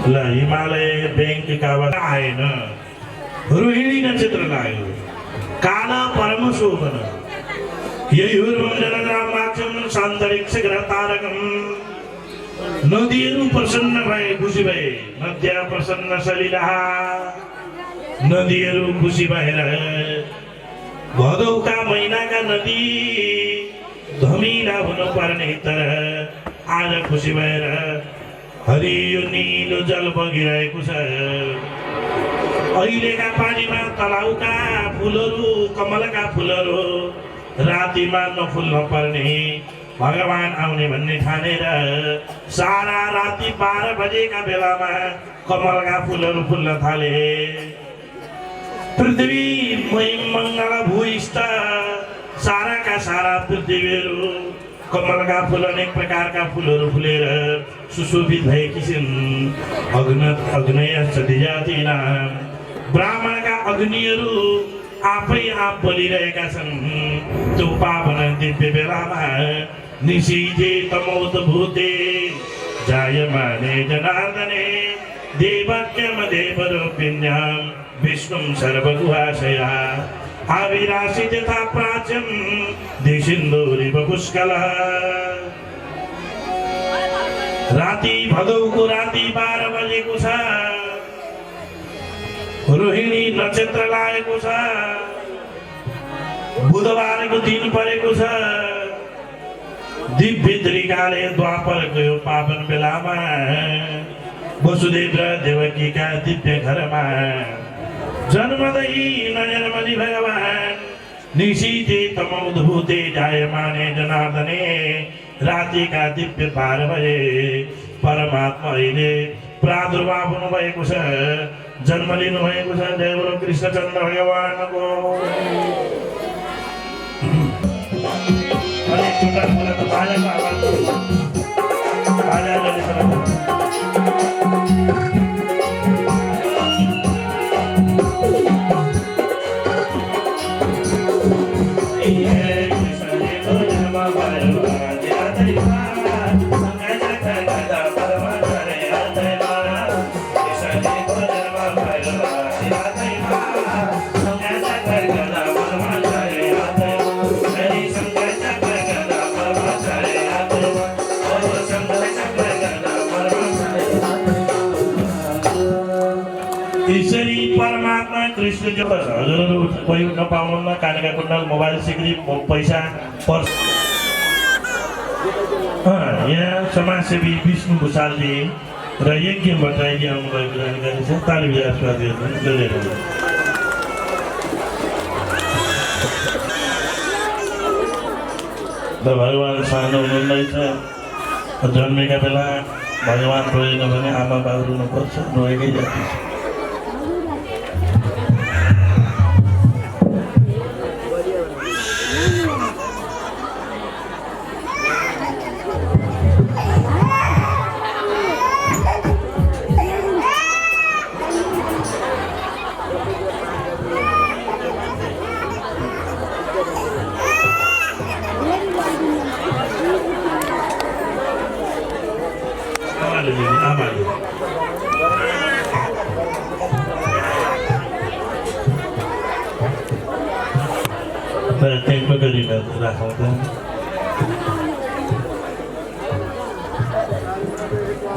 ल हिमालय ब्याङ्कका आएन रोहिणी नक्षत्र लाग्यो काला परम शोभन सान्तरिक्ष ग्रह तारकम नदीहरू प्रसन्न भए खुसी भए नद्या प्रसन्न सलिला नदीहरू खुसी भएर भदौका महिनाका नदी धमिला हुनु पर्ने तर आज खुसी भएर हरियो नीलो जल बगिरहेको छ अहिलेका पानीमा तलाउका फुलहरू कमलका फुलहरू रातिमा नफुल्न पर्ने भगवान आउने भन्ने ठानेर सारा राति 12 बजेका बेलामा कमलका फुलहरू फुल्न थाले पृथ्वी मङ्गल भूइष्ठ साराका सारा पृथ्वीहरू कमलका फुल अनेक प्रकारका फुलहरू फुलेर सुशोभित भएकी छिन् अग्नय सदिजातिना ब्राह्मणका अग्निहरू आफै आफ बलिरहेका छन् त्यो पावन दिव्य बेलामा निशिते तमोद भूते जायमाने जनार्दने देवक्यम देवरूपिण्यां विष्णुं सर्वगुहाशया आविरासि यथा प्राच्यं दिशिन्दूरिव पुष्कलः राति भदौको राति 12 बजेको छ रोहिणी नक्षत्र लागेको छ बुधबारको दिन परेको छ दिव्य त्रिकाले द्वापरको यो पावन बेलामा वसुदेव र देवकीका दिव्य घरमा जन्मदै नयनमणि भगवान निशिते तमोद्भूते जायमाने जनार्दने रातिका दिव्य 12 बजे परमात्मा अहिले प्रादुर्भाव हुनुभएको छ जन्म लिनु भएको छ जय बोलो कृष्णचन्द्र भगवानको अनेक प्रकारको त बाजाको आवाज बाजाले यसरी परमात्मा कृष्ण जो हजुरहरू कोही उठ्न पाउनुहुन्न कानेका कुण्डल मोबाइल सिक्री पैसा पर्स यहाँ समाजसेवी विष्णु भूषालजी र यज्ञ भट्टराईजी आउनुभएको जानकारी छ तालिम आशीर्वाद भगवान् सानो हुनुहुँदैछ जन्मेका बेला भगवान् रोएन भने आमा बाबु रुनुपर्छ रोएकै जाति छ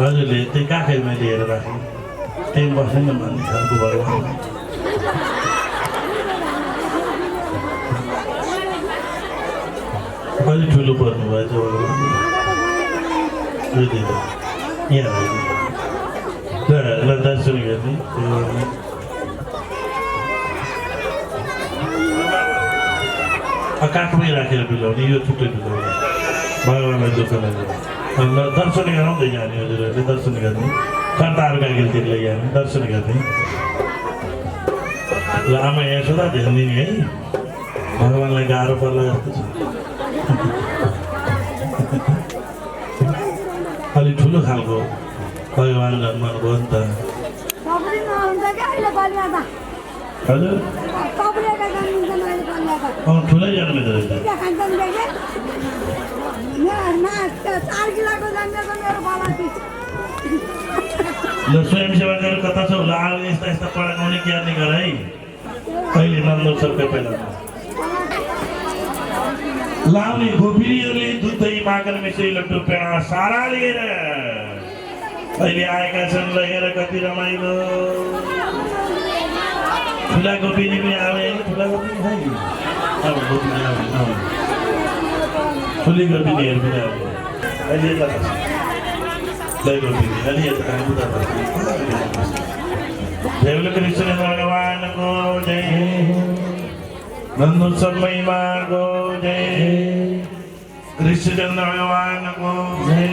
हजुरले त्यही काखेरमा लिएर राख्नु त्यही बस्दैन भन्ने खालको भगवान् अलि ठुलो पर्नु भएछ यहाँ ल दर्शन गर्ने काठमै राखेर बिलाउने यो छुट्टै बिलाउने भगवान्लाई दुःख लाग्यो दर्शन गराउँदै जाने हजुरहरूले दर्शन गर्ने कर्ताहरूका गिल्तिर लैजाने दर्शन गर्ने ल आमा यहाँ सुधा ध्यान दिने है भगवान्लाई गाह्रो पर्ला जस्तो छ अलिक ठुलो खालको भगवान् जन्मानुभयो नि त हजुर ठुलै जन्मेको रहेछ ल स्वयंसेवकहरू कता छौ ल आउ यस्ता यस्ता पढाउने ज्ञान नि गर है कहिले नन्दो सरकै पहिला लाउने गोपिनीहरूले दुध दही माखन मिश्री लड्डु पेडा सारा लिएर अहिले आएका छन् ल हेर कति रमाइलो ठुला गोपिनी पनि आए ठुला गोपिनी है अब गोपिनी आउने ठुली गोपिनीहरू पनि आउने अहिले यता जय गोपिनी अलि यता काम बुझा देवल कृष्ण भगवान को जय नंदोत्सव महिमा को जय कृष्णचंद्र भगवान को जय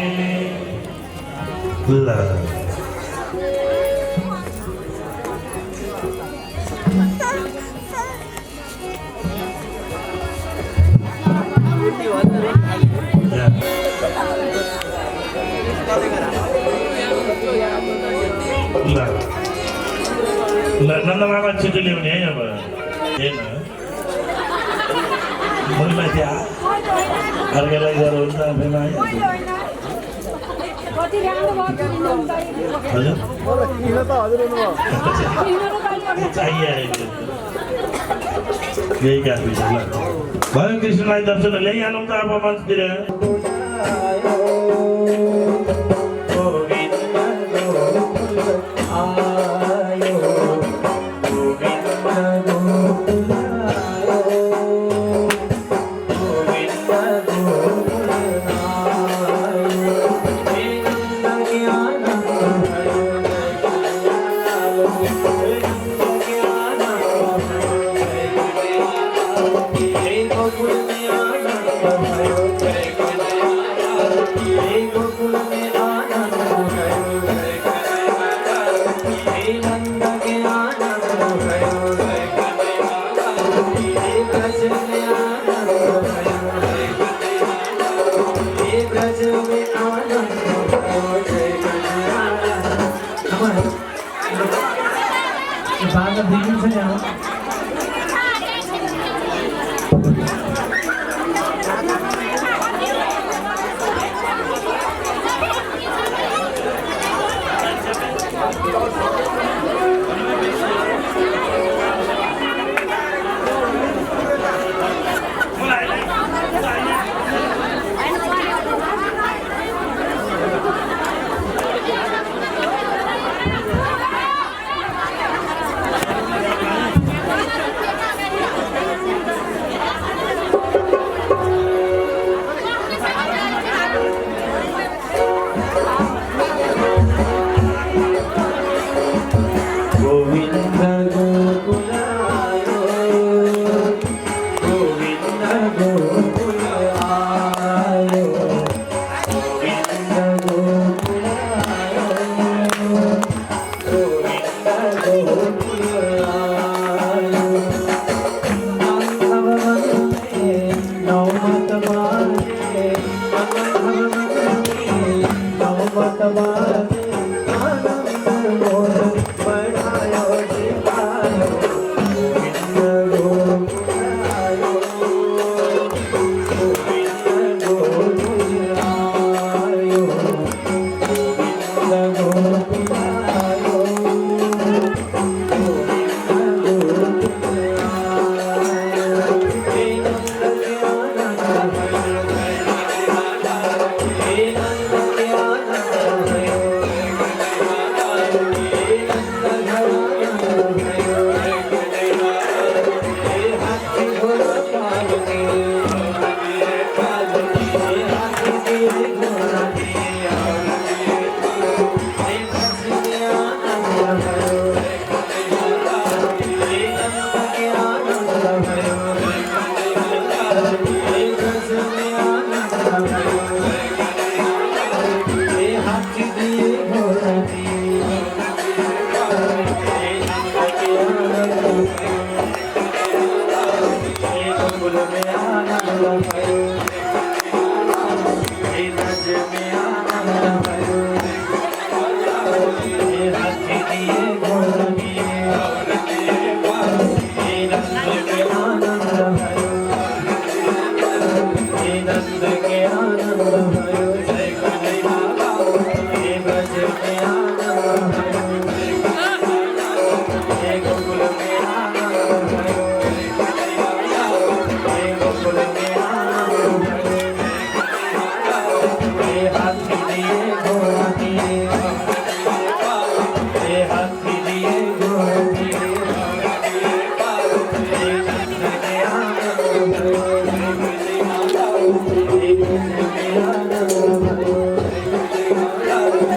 ला नन्द बाबा छिटो ल्याउने है अब हेर्न मैले त्यहाँ अर्कैलाई गरौँ त बेला चाहियो यही काफी छ ल भयो कृष्णलाई दर्शन ल्याइहालौँ त अब मन्दिर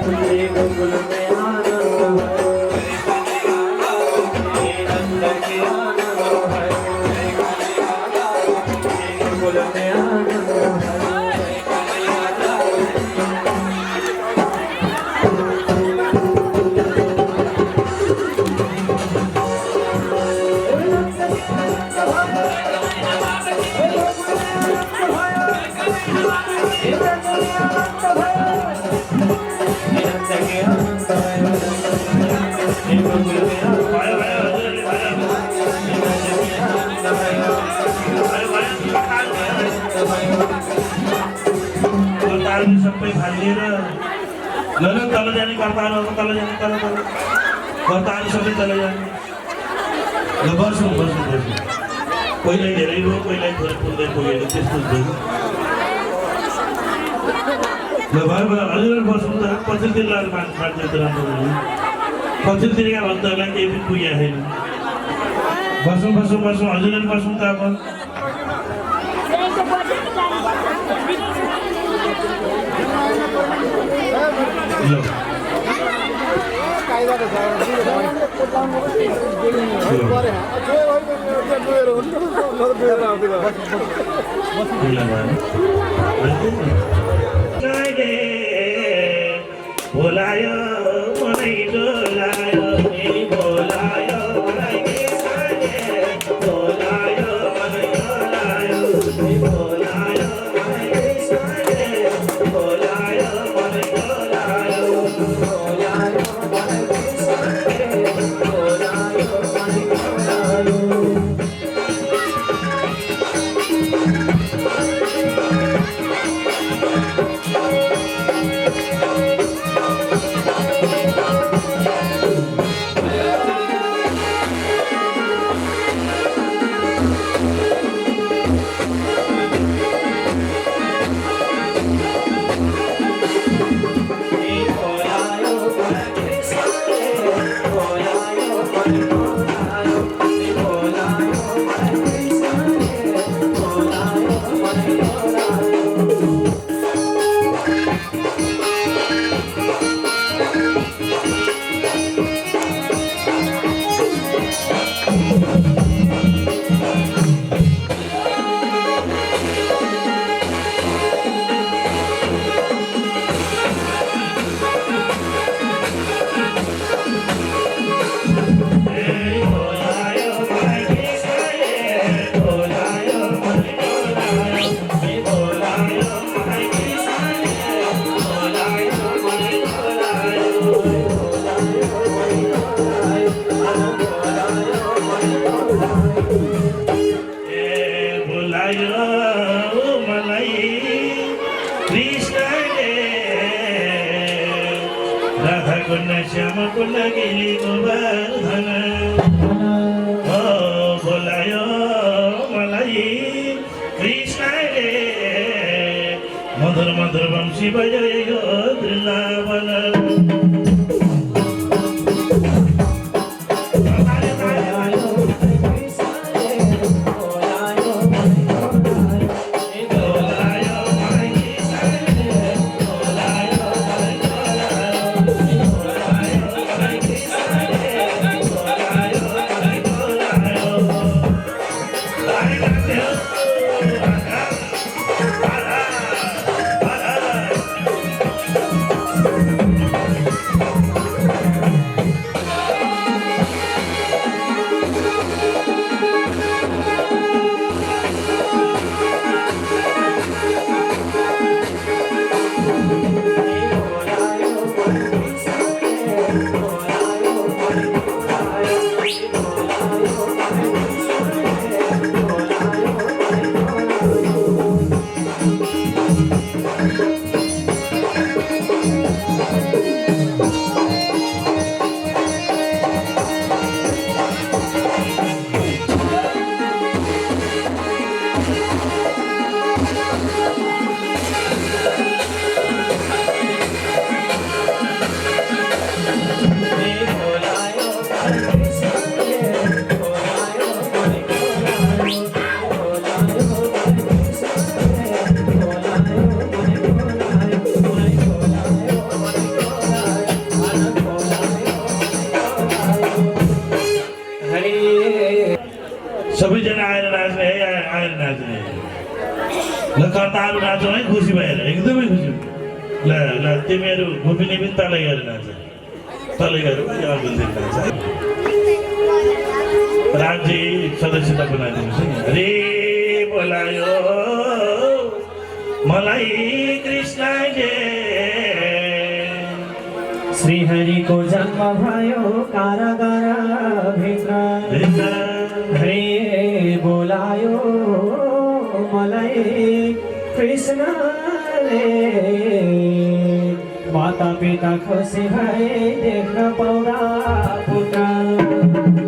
श्री गोकुल में आनंद है नंद के आनंद है गोकुल में आनंद है sampai hadir lalu kalau jadi kartan kalau jadi kartan sampai kalau jadi lepas कोई नहीं दे रही हो कोई नहीं थोड़े फूल दे कोई नहीं किस फूल they lepas alir bos untuk pasir tilar मान जतरान तो pasir tilar का बंदा लग के भी पुया है बसों alir बसों था अपन बोलायो मलाई डोलायो मेरी बोलायो मलाई सागे बोलायो मलाई डोलायो मेरी बोलायो मलाई सागे बोलायो मलाई डोलायो बोलायो मलाई सागे बोलायो मलाई डोलायो श्याम कुल गिरी गोवर्धन बोलायो मलाई कृष्ण रे मधुर मधुर वंशी बजायो वृंदावन ल कर्ताहरू नाचौँ है खुसी भएर एकदमै खुसी ल ल तिमीहरू गोपिनी पनि तलै गएर नाच तलै गएर अर्को नाच रामजी सदस्यता बनाइदिनुहोस् है रे बोलायो मलाई कृष्णले श्रीहरिको जन्म भयो कारागार भित्र हे बोलायो मलाई कृष्णले माता पिता खुसी भए देख्न पाउँदा पुत्र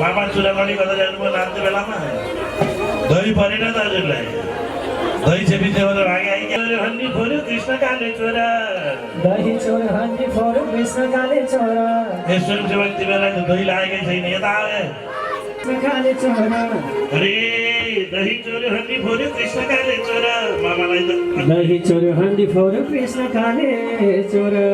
मामा चुरामणी गर्दा जानुभयो नाच्ने बेलामा दही परेन दाजुलाई दही चेपी देवर भागे आइगयो भन्ने फोर्यो कृष्ण काले छोरा दही चोर हन्नी फोर कृष्ण काले छोरा यसो सेवक तिमीलाई त दही लागेकै छैन यता आए कृष्ण काले छोरा अरे दही चोर्यो हन्नी फोर्यो कृष्ण काले छोरा मामालाई त दही चोर हन्नी फोर कृष्ण काले छोरा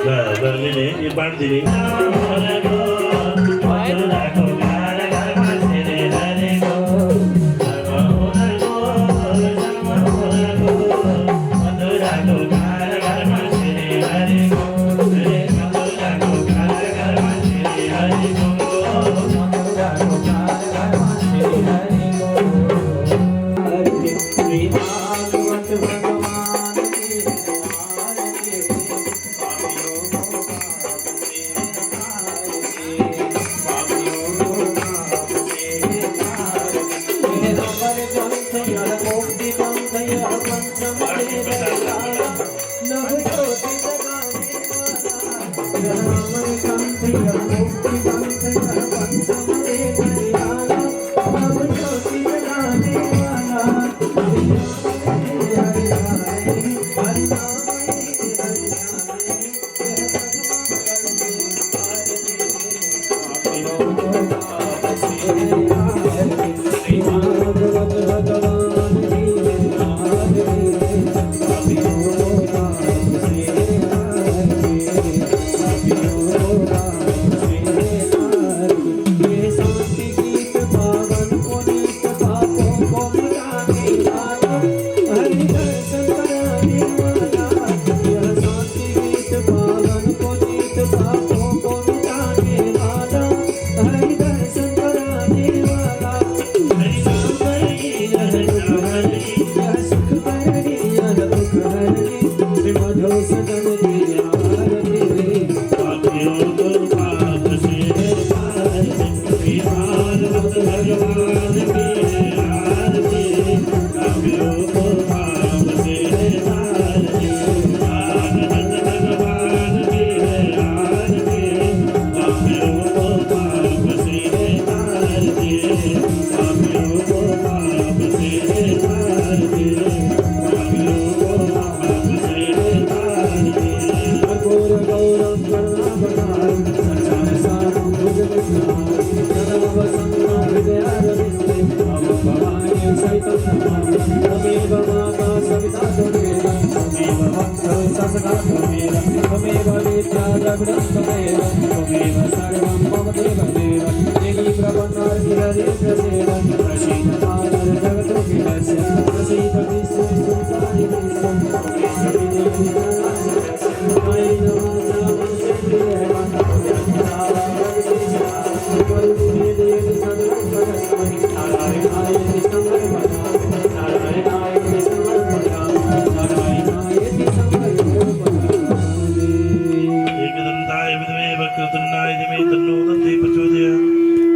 गर्ने बाँडिदिने मधुराको घर घरमा छिरे हरेको मधुराको घर घरमा छिरे हरेको मधुराको घर घरमा छिरे हरेको मधुराको घर घरमा छिरे हरेको श्री भागवत भगवान की आरती पापियों को पाप से तारके पापियों को पाप से तारके हे नमर ग्रंथ यल मुक्ति पंथ यल पंचम वेद सारा नव ज्योति जगाने वाला यह नमर ग्रंथ यल मुक्ति पंथ यल पंचम वेद सारा नव ज्योति जगाने वाला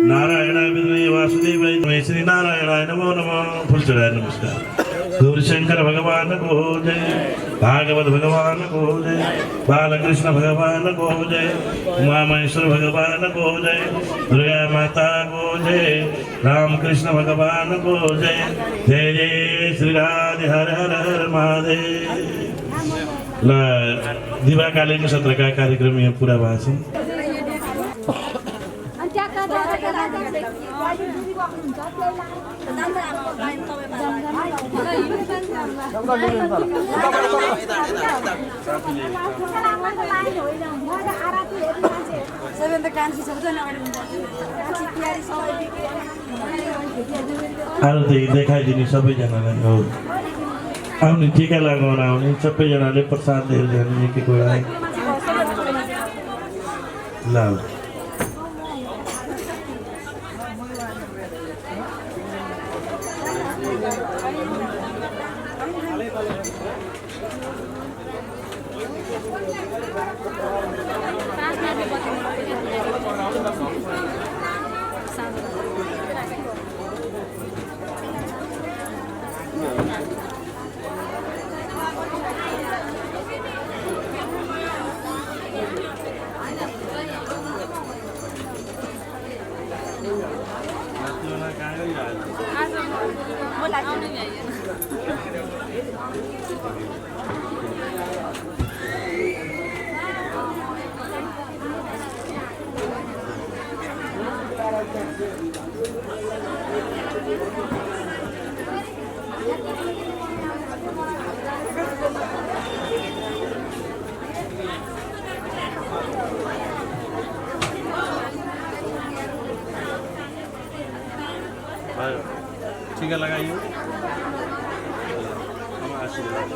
नारायणाय विद्महे वासुदेवाय धीमहि श्री नारायणाय नमो नमः। फूल चढ़ाए नमस्कार। गौरीशंकर भगवान को जय, भागवत भगवान को जय, बालकृष्ण भगवान को जय, उमा महेश्वर भगवान को जय, दुर्गा माता को जय, रामकृष्ण भगवान को जय। जय जय श्री राधे हर हर हर महादेव। दिवाकालीन सत्र का कार्यक्रम यहाँ पूरा भएको छ। आरती देखाइदिने सबैजनालाई हो, आउने टिका लगाउन आउने सबैजनाले प्रसाद लिएर जाने एक एक आए ल। टीका लगाइए। हम आशीर्वाद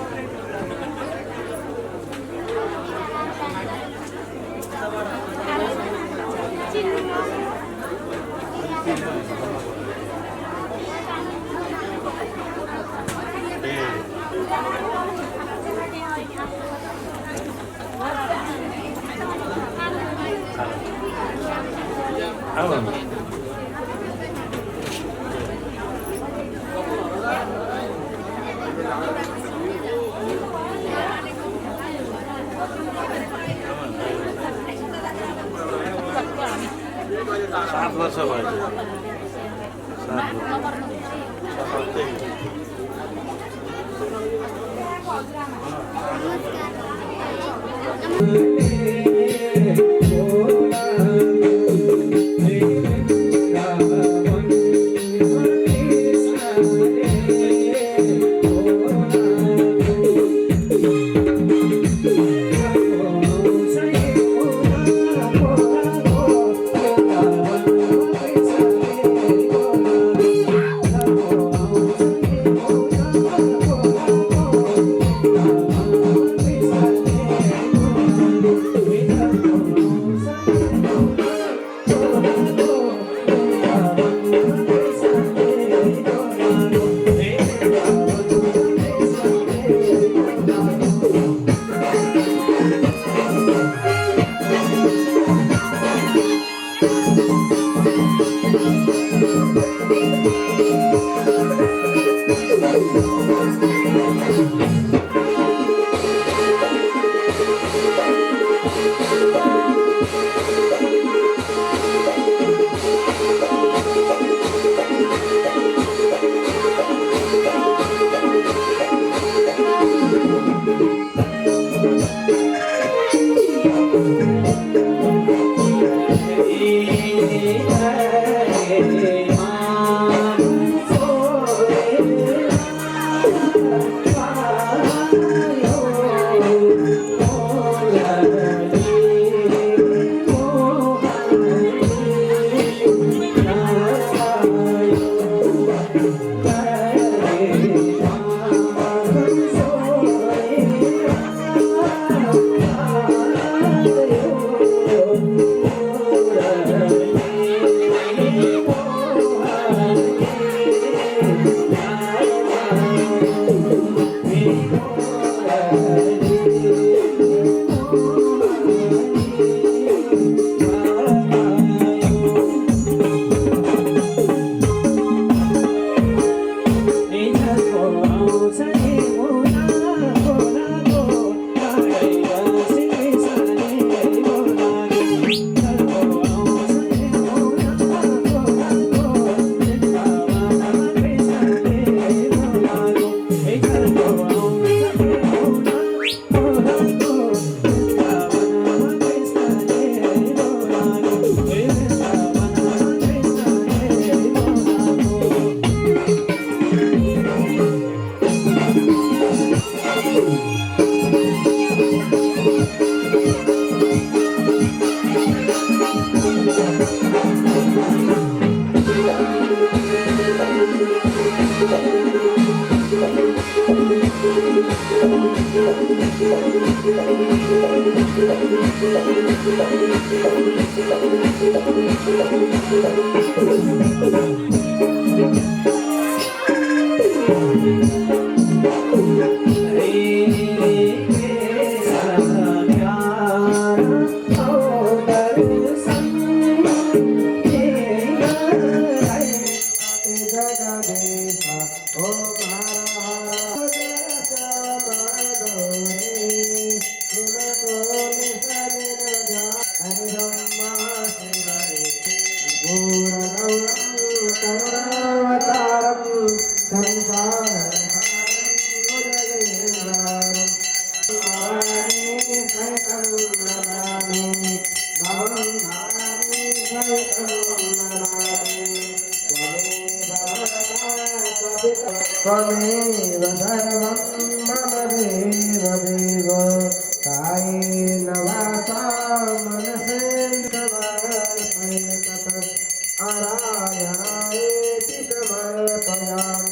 सात वर्ष भयो। त्वमेव सर्वं मम देव देव कायेन वाचा मनसेन्द्रियर्पणेन तत् नारायणायेति समर्पयामि।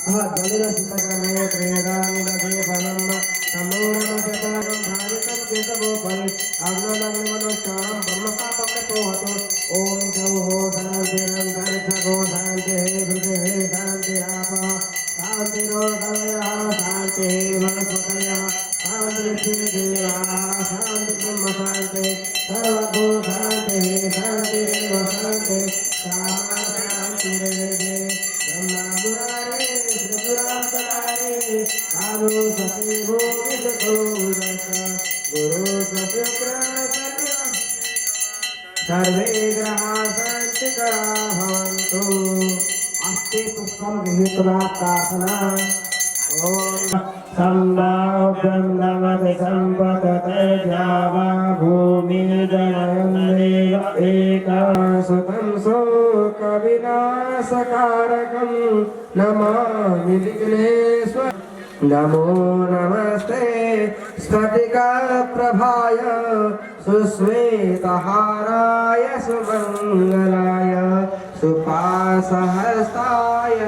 जलिन शीतक्रमे प्रेदानि दधे फलं समूलं शतानं भारितं केशवोपरि अग्नदग्निमनुष्ठानं ब्रह्मपापकटोहतो ॐ जौः शान्तिरन्तरिक्षगो शान्तिः पृथिवी शान्तिरापः शान्तिरोदयः शान्तिः वनस्पतयः शान्तिर्देवाः शान्तिर्ब्रह्म शान्तिः सर्वभू शान्तिः शान्तिरेव शान्तिः शान्तिरेवे ब्रह्मामुरारे त्रिपुरान्तरारे कालो सतीभो विदुदोदश गुरु सशुक्र सर्वे ग्रहा शान्तिकरा भवन्तु अस्ति पुष्पं गृहीत्वा प्रार्थना ॐ सम्भाव्यं नमति सम्पतते द्यावा भूमिर्जनयन्देव एकासुतं शोकविनाशकारकं नमामि विघ्नेश्वर नमो नमस्ते स्फटिकाप्रभाय सुश्वेतहाराय सुमङ्गलाय सुपासहस्ताय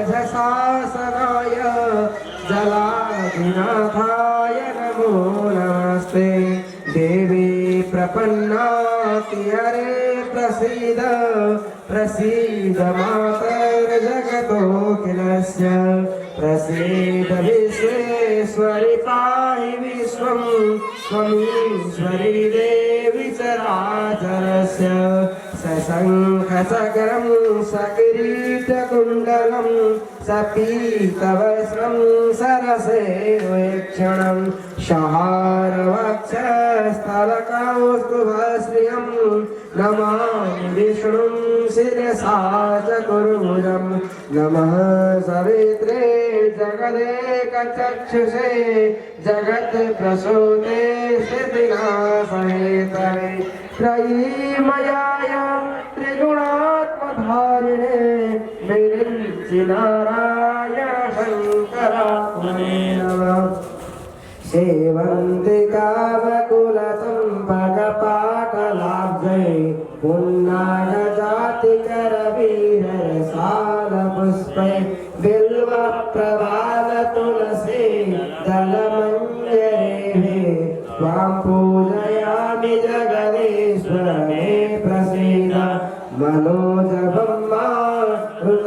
झषासनाय जलाधिनाथाय नमो नमस्ते देवी प्रपन्नाति हरे प्रसीद प्रसीद मातर्जगतोऽखिलस्य प्रसीद विश्वेश्वरि पाहि विश्वं त्वमीश्वरि देवि चराचरस्य सशङ्खचक्रं सकिरीटकुण्डलं सपीतवस्त्रं सरसेवेक्षणं शहारवक्षस्थलकौस्तुभश्रियं नमामि विष्णुं शिरसा चतुर्भुजं नमः सवित्रे जगदेकचक्षुषे जगत्प्रसूते स्थितिनाशहेतवे त्रयीमयाय त्रिगुणात्मधारिणे विरिञ्चि नारायण शङ्करात्मने नमः सेवन्तिकावकुलचम्पकपाकलाब्जै पुन्नागजातिकरवीरसालपुष्पै बिल्वप्रभालतुलसी दलमञ्जरेः त्वां पूजयामि जगदीश्वर मे प्रसीद मनोजभं मारुततुल्यवेगं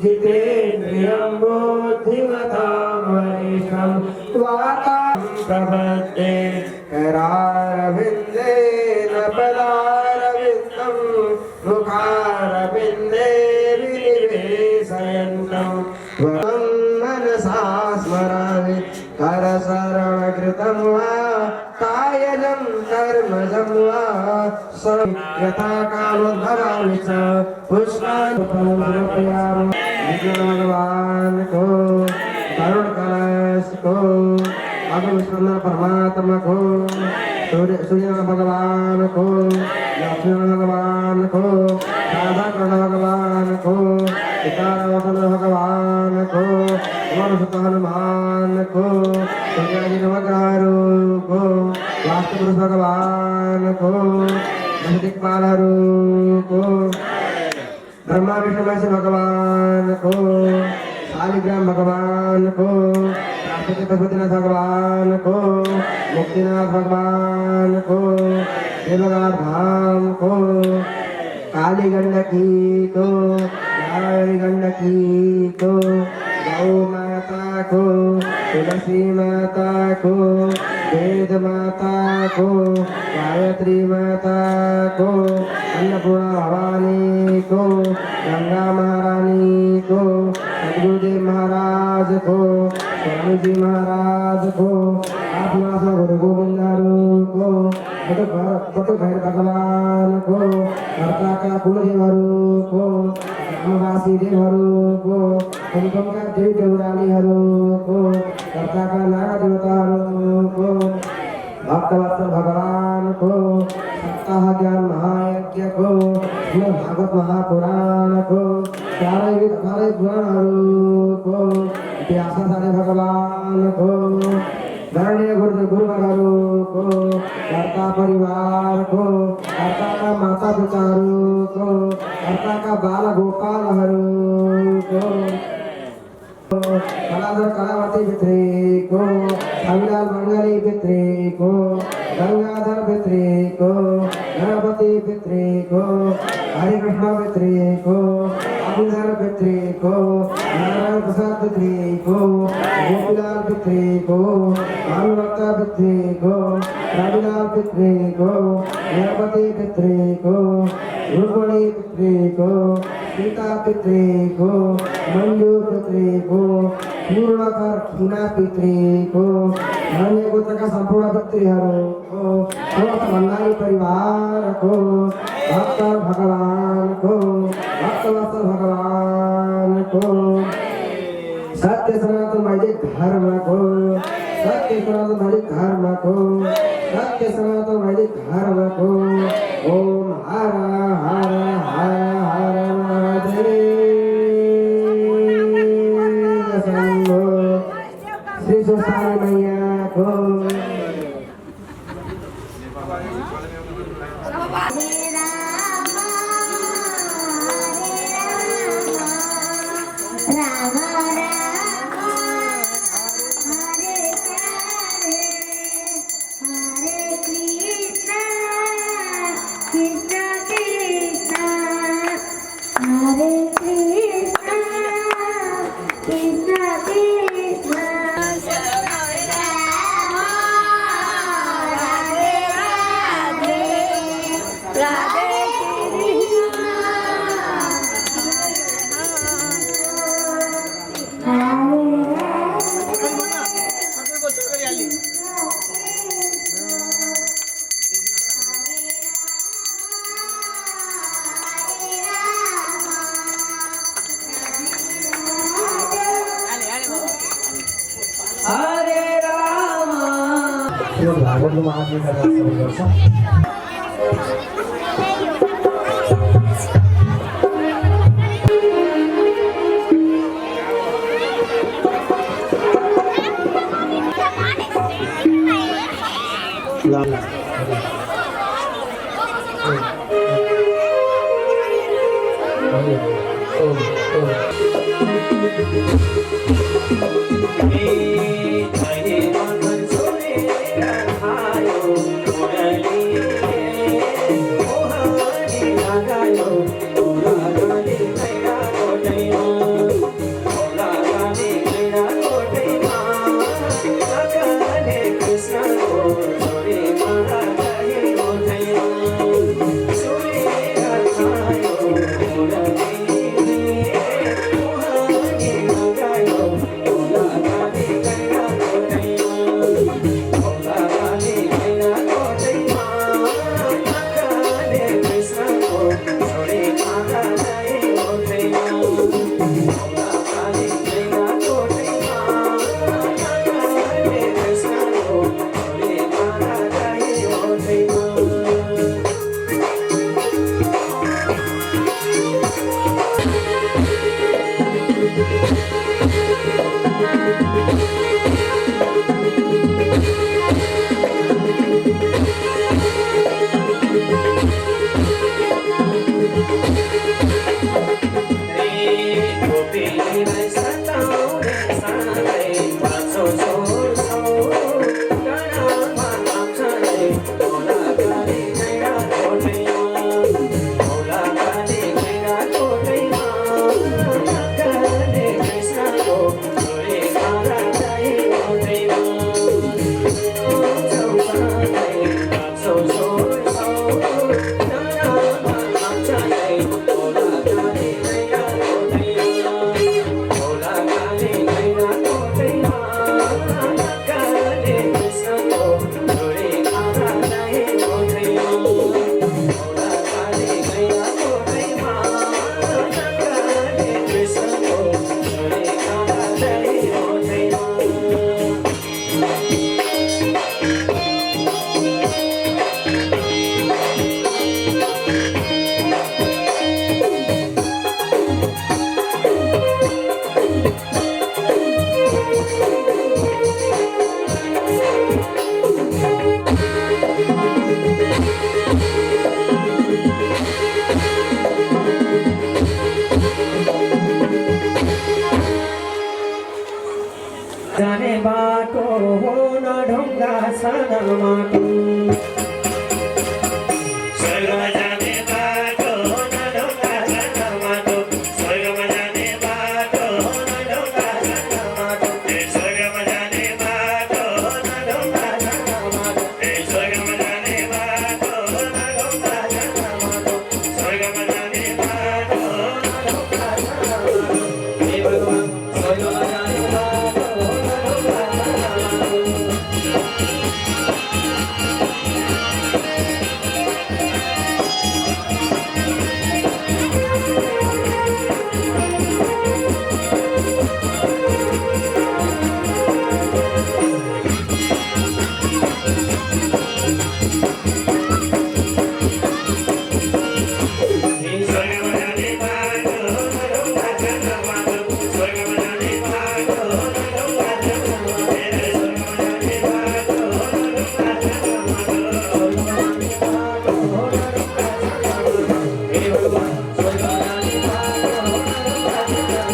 जितेन्द्रियं बुद्धिमतां वरिष्ठं वातां प्रपद्ये करारविन्देन पदारविन्दं मुखारविन्दे विनिवेशयन्तं वरं मनसा स्मरामि करशरणकृतं वा कायजं कर्मजं वा यथा कालोद्भवामि च पुष्पाणि समर्पयामि भगवान को करुण कलश को अगम सुंदर परमात्मा को सूर्य भगवान को लक्ष्मण भगवान को राधा कृष्ण भगवान को सीताराम भगवान को हनुमान को सूर्याजी नवग्रह को वास्तुपुरुष भगवान को दिक्पाल को ब्रह्मा विष्णु महेश भगवान को शालिग्राम भगवान को पशुपतिनाथ भगवान को मुक्तिनाथ भगवान को देवगार धाम को काली गंडकी को नारायणी गंडकी को गौ माता को तुलसी माता को वेद माता को गायत्री माता को अन्नपूर्णा भवानी को गंगा महारानी को सदगुरुदेव महाराज को स्वामी जी महाराज को आत्मा गुरु गोविंद को भैर भगवान को कर्ता का कुलदेवहरू को ग्रामवासी देवहरू को कुमकुमका देवी देवरानीहरू को कर्ता का नागा देवताहरू को भक्तवत्सल भगवान को सप्ताह ज्ञान महायज्ञ को भागवत महापुराण को चारे पुराणहरू को व्यास सारे भगवान को धरणी गुरुवरहरू को कर्ता परिवार को कर्ता का माता पिताहरू को कर्ता का बाल गोपालहरू को कलाधर कलावती भित्री को अविलाल बंगाली भित्री को गंगाधर भित्री को गणपति भित्री को हरे कृष्ण भित्री को अभिधर भित्री को नारायण प्रसाद भित्री को गोपीलाल भित्री को भानुभक्ता भित्री को रविलाल भित्री को गणपति भित्री को रुक्मणी भित्री को सीता भित्री को मंजू भित्री को पूर्णकर खीना भित्री को अन्य गोत्रका संपूर्ण भित्रीहरू को समस्त भण्डारी परिवार को भक्त भगवान को भक्तवत्सल भगवान को सत्य सनातन वैदिक धर्म को सत्य सनातन वैदिक धर्म को सत्य सनातन वैदिक धर्म को ओम हर हर हर हर महादेव शंभो श्री सुसारी मैया को हरे राम भागवत महात्म्य का दर्शन गर्छ ढुङ्गा साना माटो स्वर्गमा जाने बाटो न ढुङ्गा साना माटो स्वर्गमा जाने बाटो न ढुङ्गा साना माटो स्वर्गमा जाने बाटो न ढुङ्गा साना माटो स्वर्गमा जाने बाटो न ढुङ्गा साना माटो स्वर्गमा जाने बाटो न ढुङ्गा साना माटो हे भगवान स्वर्गमा जाने बाटो न ढुङ्गा साना माटो स्वर्गमा जाने बाटो न ढुङ्गा साना माटो स्वर्गमा जाने बाटो न ढुङ्गा साना माटो स्वर्गमा जाने बाटो न ढुङ्गा साना माटो हे भगवान स्वर्गमा जाने बाटो न ढुङ्गा साना माटो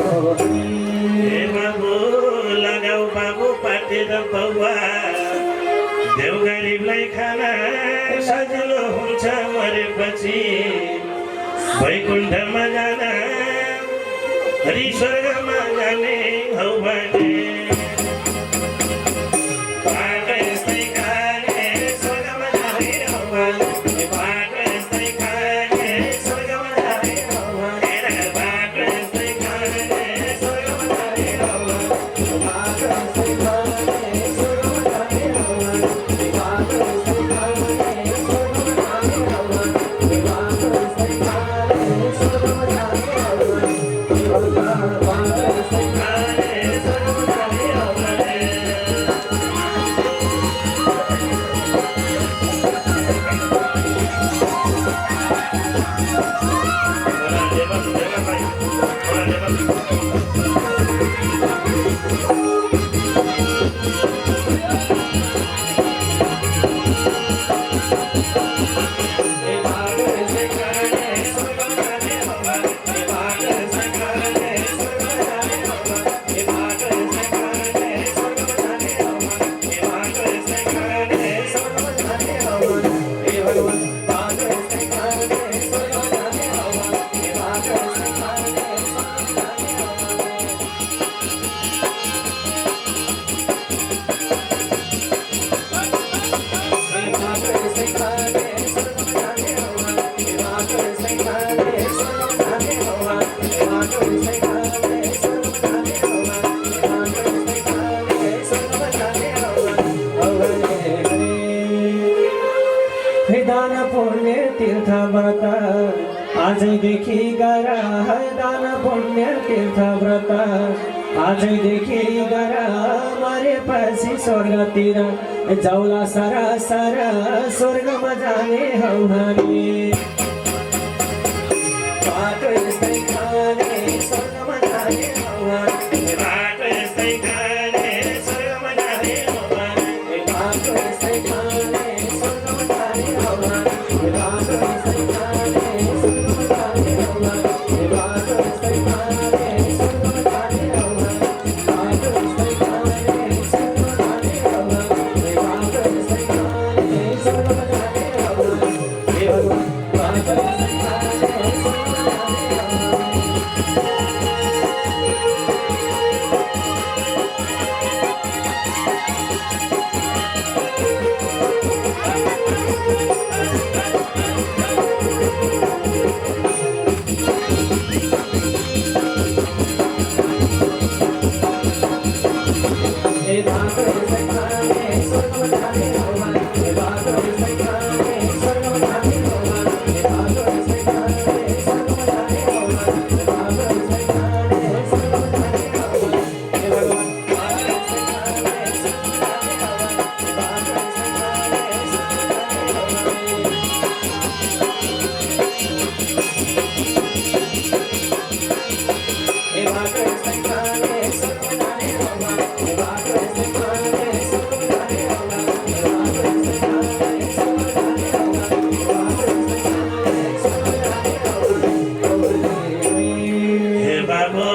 हे बाबु लगाऊ बाबु पाटेर पौवा देऊ गरिबलाई खाना सजिलो हुन्छ मरेपछि वैकुण्ठमा जान हरि स्वर्गमा जाने हौ भने बाटो यस्तै खाने स्वर्गमा जाने हौ भने बाटो यस्तै खाने स्वर्गमा जाने हौ भने बाटो यस्तै खाने स्वर्गमा जाने हौ भने खाने स्वर्गमा जाने हौ भने दान पुण्य तीर्थ व्रत आजैदेखि गर दान पुण्य तीर्थ व्रत आजैदेखि गर मरेपछि स्वर्गतिर जाउला सर सर स्वर्गमा जाने हौ हामी बाटो यस्तै खाने स्वर्गमा जाने हौ हामी बाटो यस्तै खाने स्वर्गमा जाने हौ भने बाटो यस्तै खाने स्वर्गमा जाने हौ हामी बाटो यस्तै खाने स्वर्गमा जाने हौ हामी बाटो यस्तै खाने स्वर्गमा जाने हौ हामी बाटो यस्तै खाने स्वर्गमा जाने हौ हामी बाटो यस्तै खाने स्वर्गमा जाने हौ हामी हे भगवान बाटो यस्तै खाने स्वर्गमा जाने हौ हामी हे बाबो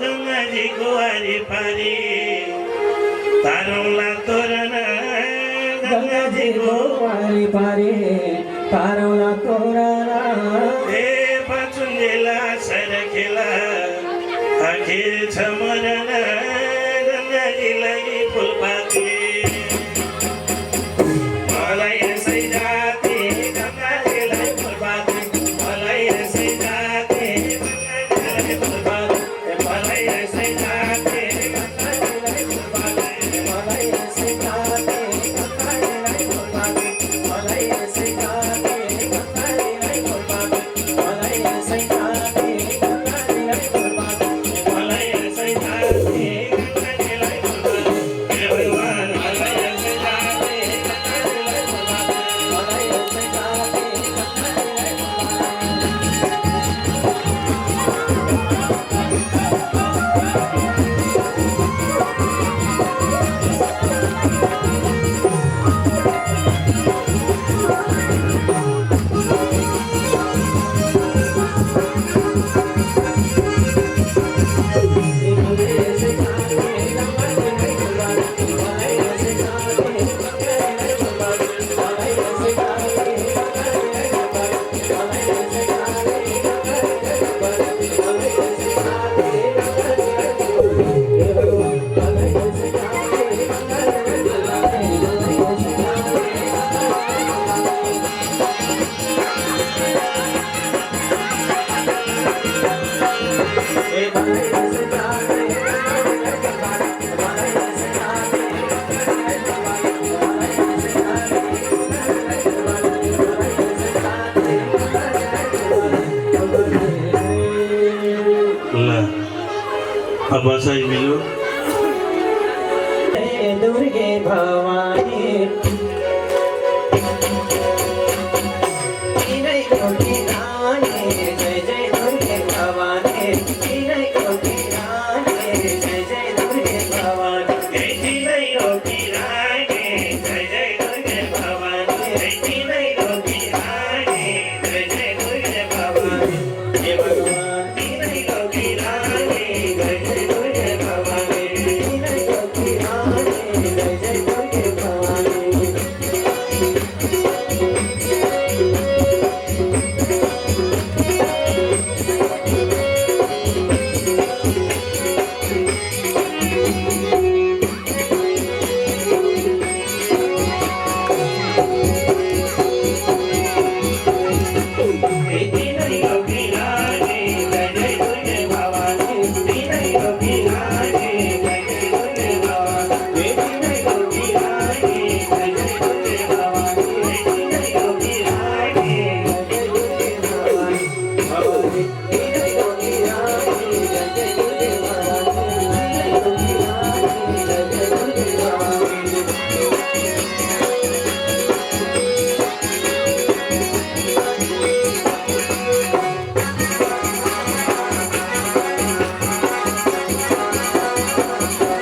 गंगाजी कुवारी पारी तारौला तोरण गंगाजी गो पारी पारी तारौला तोरणा हे पाचुंजेला सरखेला अखेर छ मरण गंगाजीलाई फुलपाती मलाई यसै जाति गंगाजीलाई फुलपाती मलाई यसै जाति गंगाजीलाई फुलपाती मलाई यसै जाति गंगाजीलाई फुलपाती मलाई यसै जाति गंगाजीलाई फुलपाती मलाई यसै जाति गंगाजीलाई फुलपाती मलाई यसै जाति गंगाजीलाई फुलपाती मलाई यसै जाति गंगाजीलाई फुलपाती हे भगवान मलाई यसै जाति गंगाजीलाई फुलपाती मलाई यसै जाति गंगाजीलाई फुलपाती अब सही मिलो दुर्गे भवानी तिनै कोटी रानी जय जय दुर्गे भवानी तिनै कोटी रानी जय जय दुर्गे भवानी हे तिनै रोटी रानी जय जय दुर्गे भवानी हे तिनै रोटी रानी जय जय दुर्गे भवानी हे भगवान तिनै रोटी रानी जय जय दुर्गे भवानी तिनै कोटी रानी जय जय दुर्गे भवानी हे तिनै रोटी रानी जय जय दुर्गे भवानी तिनै रोटी रानी जय जय दुर्गे भवानी हे तिनै रोटी रानी जय जय दुर्गे भवानी हे तिनै रोटी रानी जय जय दुर्गे भवानी भवानी तिनै कोटी रानी जय जय दुर्गे भवानी तिनै कोटी रानी जय जय दुर्गे भवानी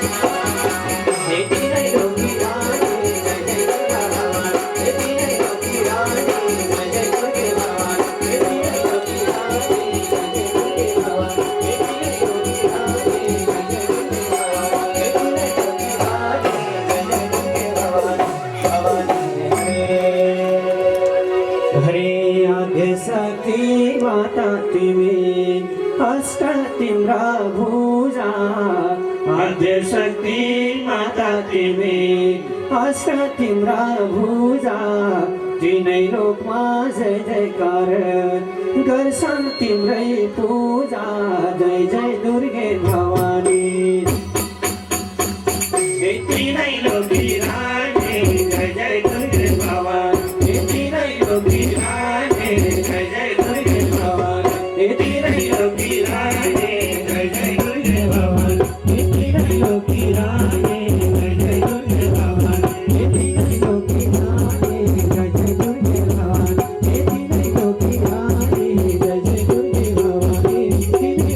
हे तिनै कोटी रानी जय जय दुर्गे भवानी हे तिनै कोटी रानी जय जय दुर्गे भवानी हे तिनै कोटी रानी जय जय दुर्गे भवानी हे तिनै कोटी रानी जय जय दुर्गे भवानी हे तिनै कोटी रानी जय जय दुर्गे भवानी भवानी हरे आद्य शक्ति माता तिमी अष्ट तिम्रा भुजा आद्य शक्ति माता तिमी अष्ट तिम्रा भुजा तिनै लोकमा जय जयकार गर्छन् तिम्रै पूजा जय जय दुर्गे भवानी हे तिनै लोकी रानी जय जय दुर्गे भवानी हे तिनै लोकी रानी जय जय दुर्गे भवानी हे तिनै लोकी रानी जय जय दुर्गे भवानी हे तिनै लोकी रानी जय जय दुर्गे भवानी हे तिनै लोकी रानी जय जय दुर्गे भवानी हे तिनै लोकी रानी जय जय दुर्गे भवानी तिनै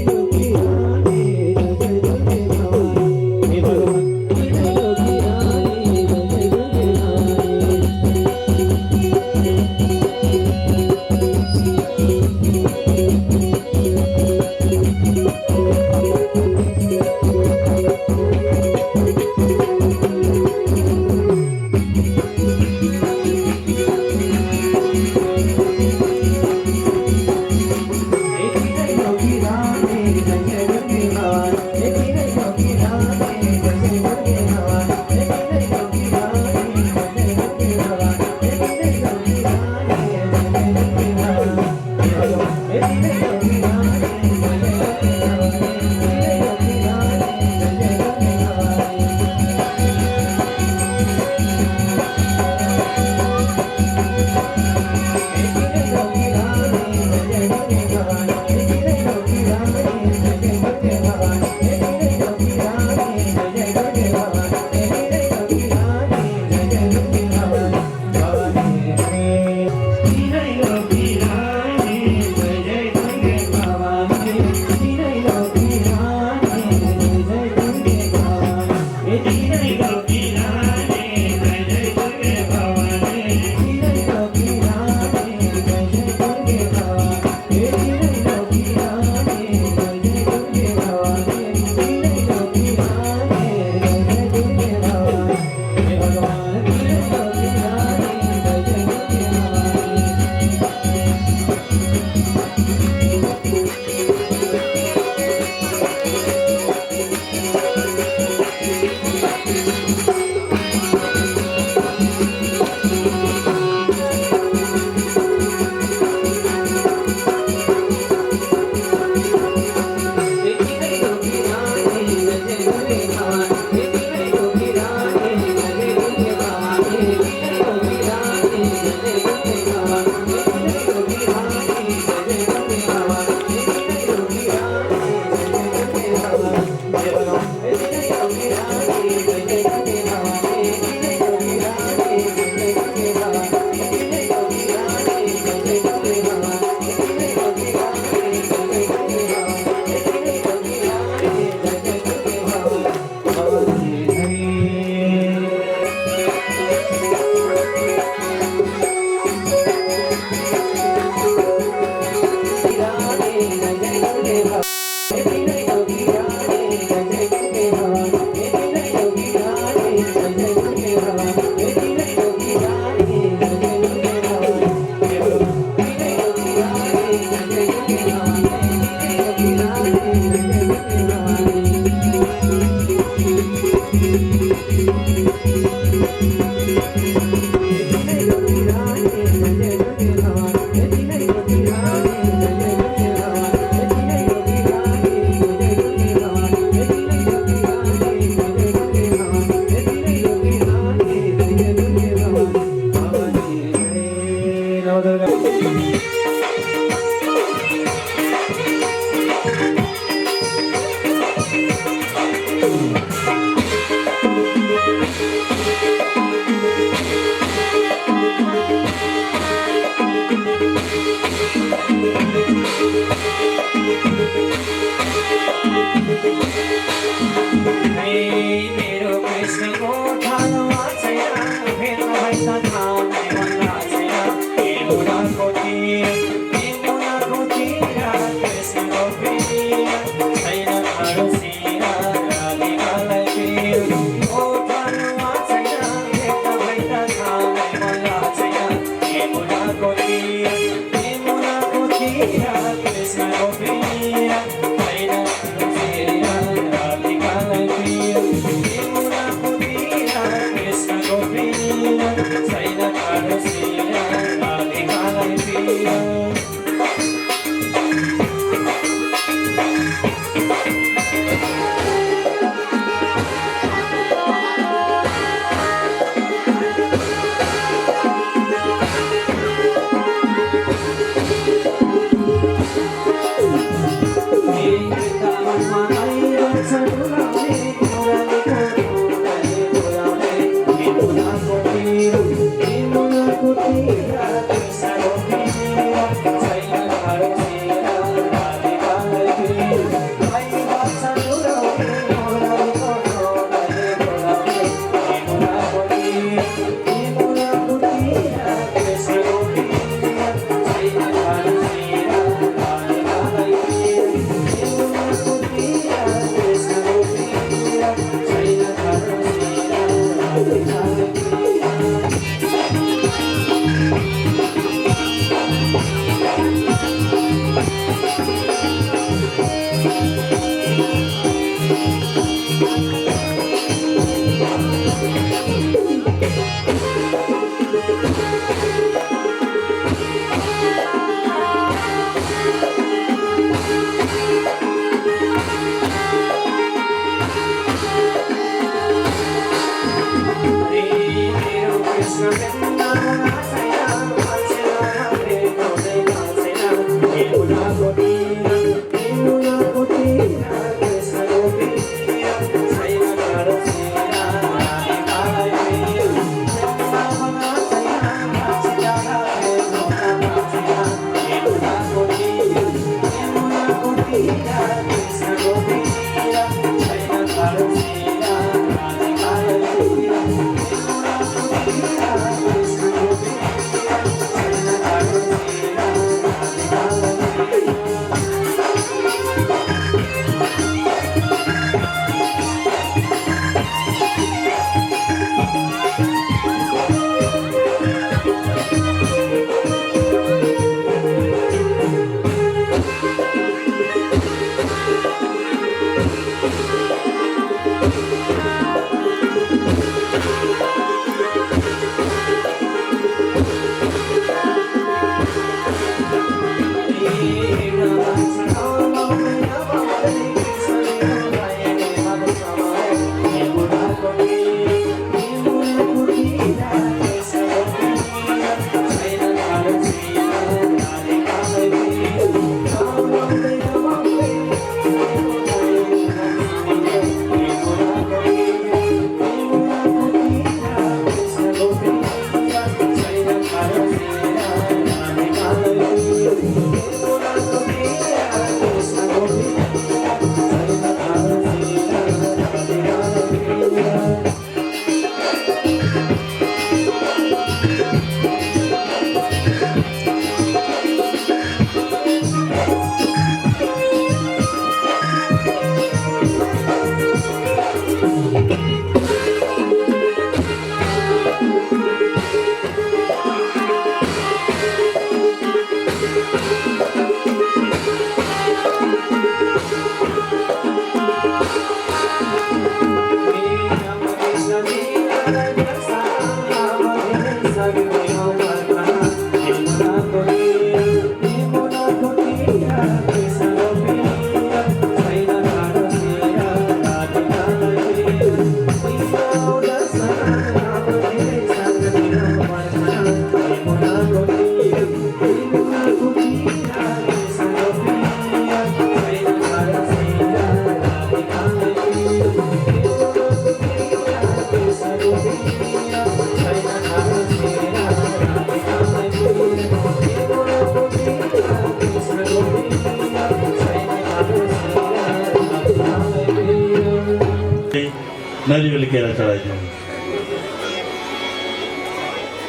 नरिवल केरा चढाइदिउँ।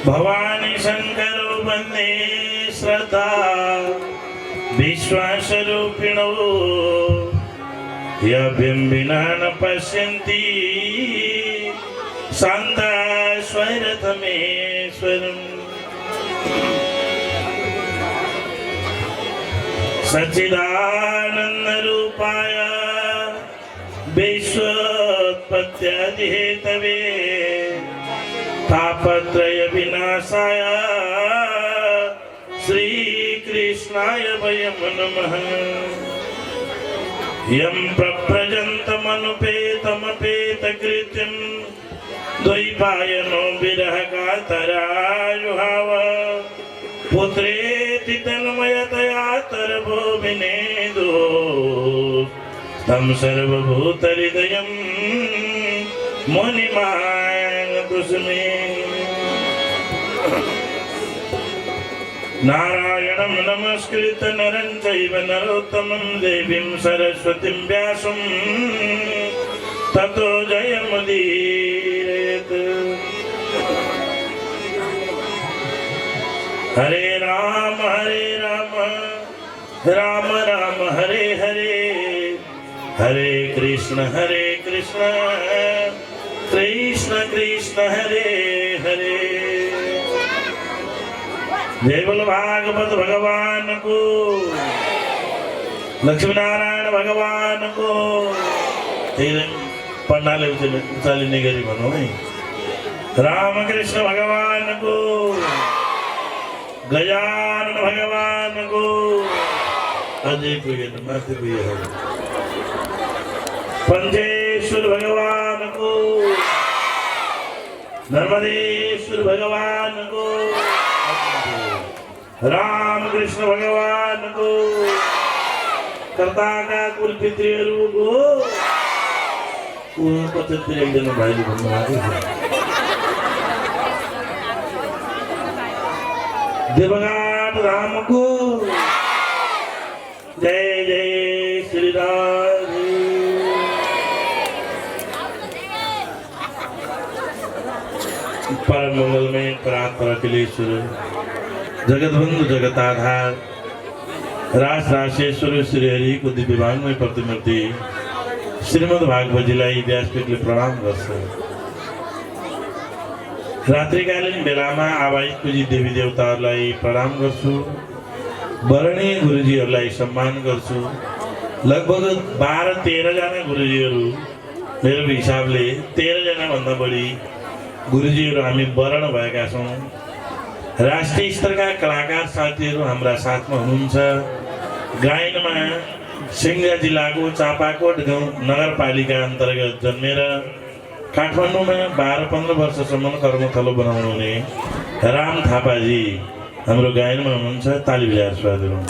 भवानी शङ्कर वन्दे श्रद्धा विश्वासरूपिणो यभ्यं विना न पश्यन्ति शान्ताश्वरतमेश्वरम् सच्चिदानन्दरूपाय विश्वोत्पत्त्यादिहेतवे तापत्रय विनाशाय श्रीकृष्णाय वयं नमः। यं प्रव्रजन्तमनुपेतमपेतकृत्यं द्वैपायनो विरहकातरायुहाव पुत्रेति तन्मयतया तरभो विनेदो तं सर्वभूतहृदयं मुनिमानतुस्मे। नारायणं नमस्कृत्य नरं चैव नरोत्तमं देवीं सरस्वतीं व्यासं ततो जयमुदीरयेत्। हरे राम राम राम हरे हरे हरे कृष्ण कृष्ण कृष्ण हरे हरे। जय बोल भागवत भगवान को, लक्ष्मी नारायण भगवान को। पन्नाले उचालिने गरी भनौँ है। रामकृष्ण भगवान को, गजानन भगवान को। अजय पुगेन माथि पुगे। पंचेश्वर भगवान को, नर्मदेश्वर भगवान को, रामकृष्ण भगवान को, कर्ताका कुल पितृहरू को। पचहत्तर एकजना भाइले भन्नुभएको छ। देवघाट राम को जय जय श्री राम। परम मंगल में परात्पर अखिलेश्वर जगतबंधु जगताधार रास राशेश्वर श्री हरि को दिव्य भागमय प्रतिमूर्ति श्रीमद् भागवतजीलाई व्यासपीठले प्रणाम गर्छ। रात्रिकालीन बेलामा आवाहित पूजी देवी देवताहरूलाई प्रणाम गर्छु। वरणीय गुरुजीहरूलाई सम्मान गर्छु। लगभग 12-13 जना गुरुजीहरू, मेरो हिसाबले 13 जना भन्दा बढी गुरुजीहरू हामी वरण भएका छौँ। राष्ट्रिय स्तरका कलाकार साथीहरू हाम्रा साथमा हुनुहुन्छ। गायनमा सिङ्जा जिल्लाको चापाकोट गाउँ नगरपालिका अन्तर्गत जन्मेर काठमाडौँमा 12-15 वर्षसम्म कर्मथलो बनाउनु हुने राम थापाजी हाम्रो गायनमा हुनुहुन्छ। ताली बजाएर स्वागत गरौँ।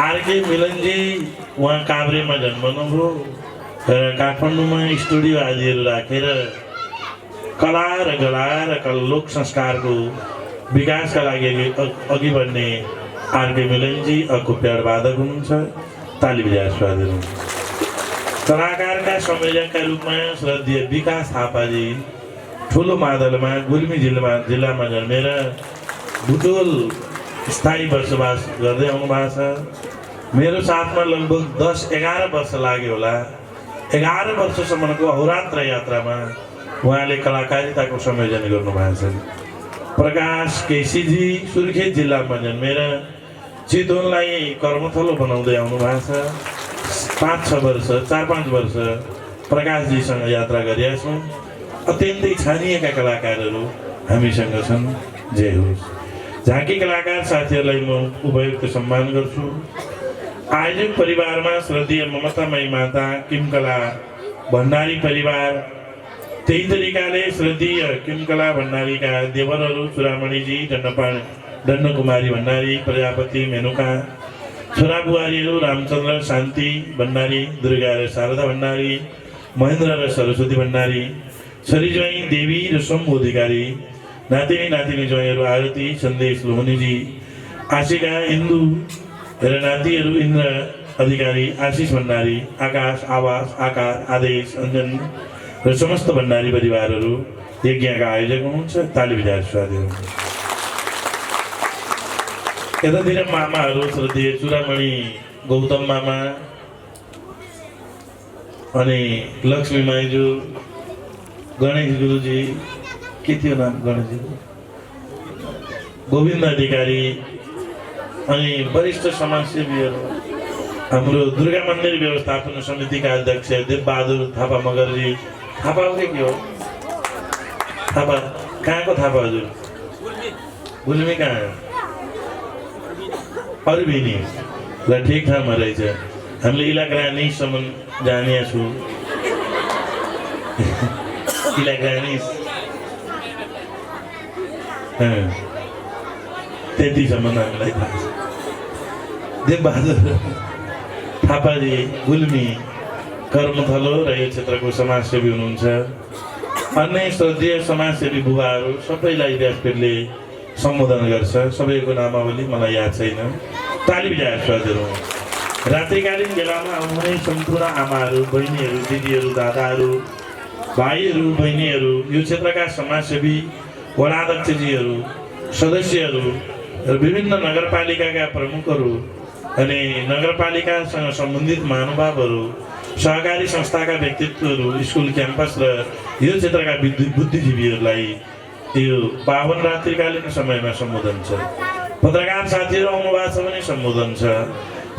आरके मिलनजी उहाँ काभ्रेमा जन्मनुभयो। काठमाडौँमा स्टुडियो आदिहरू राखेर कला र गला र लोक संस्कारको विकासका लागि अघि बढ्ने आरके मिलनजी अकुप्याड वादक हुनुहुन्छ। ताली बजाएर स्वागत गरौँ। कलाकारका संयोजकका रूपमा श्रद्धेय विकास थापाजी ठुलो मादलमा गुल्मी जिल्लामा जन्मेर बुटोल स्थायी बसोबास गर्दै आउनु भएको छ। मेरो साथमा लगभग 10-11 वर्ष लाग्यो होला। 11 वर्षसम्मको अहोरात्र यात्रामा उहाँले कलाकारिताको संयोजन गर्नुभएको छ। प्रकाश केसीजी सुर्खेत जिल्लामा जन्मेर चितवनलाई कर्मथलो बनाउँदै आउनु भएको छ। 4-5 वर्ष प्रकाशजीसँग यात्रा गरिएका छौँ। अत्यन्तै छानिएका कलाकारहरू हामीसँग छन्। जय होस्। झाँकी कलाकार साथीहरूलाई म उपयुक्त सम्मान गर्छु। आयोजक परिवारमा श्रद्धेय ममतामयी माता किमकला भण्डारी परिवार, त्यही तरिकाले श्रद्धेय किमकला भण्डारीका देवरहरू चुरामणिजी, दण्डकुमारी भण्डारी, प्रजापति मेनुका, छोरा बुहारीहरू रामचन्द्र शान्ति भण्डारी, दुर्गा र शारदा भण्डारी, महेन्द्र र सरस्वती भण्डारी, छोरी ज्वाइँ देवी र शम्भु अधिकारी, नातिनी ज्वाइँहरू आरती सन्देश लोहनीजी, आशिका इन्दु र नातिहरू इन्द्र अधिकारी आशिष भण्डारी, आकाश, आवास, आकार, आदेश, अञ्जन र समस्त भण्डारी परिवारहरू यज्ञका आयोजक हुनुहुन्छ। ताली बजाएर स्वागत गर्नुहोस्। यतातिर मामाहरू श्रद्धेय चुरामणि गौतम मामा अनि लक्ष्मी माइजू, गणेश गुरुजी, के थियो नाम गणेशजी, गोविन्द अधिकारी अनि वरिष्ठ समाजसेवीहरू, हाम्रो दुर्गा मन्दिर व्यवस्थापन समितिका अध्यक्ष देवबहादुर थापा मगरजी। थापा हो कि के हो? थापा कहाँको थापा हजुर? गुल्मी कहाँ? अरबिनी ल, ठिक ठाउँमा रहेछ। हामीले इलाग्रानीसम्म जाने छु। इलाग्रानी त्यतिसम्म हामीलाई थाहा छ। देवबहादुर थापाजी गुल्मी कर्मथलो र यो क्षेत्रको समाजसेवी हुनुहुन्छ। अन्य श्रद्धेय समाजसेवी बुबाहरू सबैलाई व्यासपीठले सम्बोधन गर्छ। सबैको नामावली मलाई याद छैन। ताली बजाएर स्वागत गरौँ। रात्रिकालीन बेलामा आउनुहुने सम्पूर्ण आमाहरू, बहिनीहरू, दिदीहरू, दादाहरू, भाइहरू, बहिनीहरू, यो क्षेत्रका समाजसेवी, वडाध्यक्षजीहरू, सदस्यहरू र विभिन्न नगरपालिकाका प्रमुखहरू अनि नगरपालिकासँग सम्बन्धित महानुभावहरू, सहकारी संस्थाका व्यक्तित्वहरू, स्कुल क्याम्पस र यो क्षेत्रका बुद्धिजीवीहरूलाई यो पावन रात्रिकालीन समयमा सम्बोधन छ। पत्रकार साथीहरू आउनुभएको छ भने सम्बोधन छ।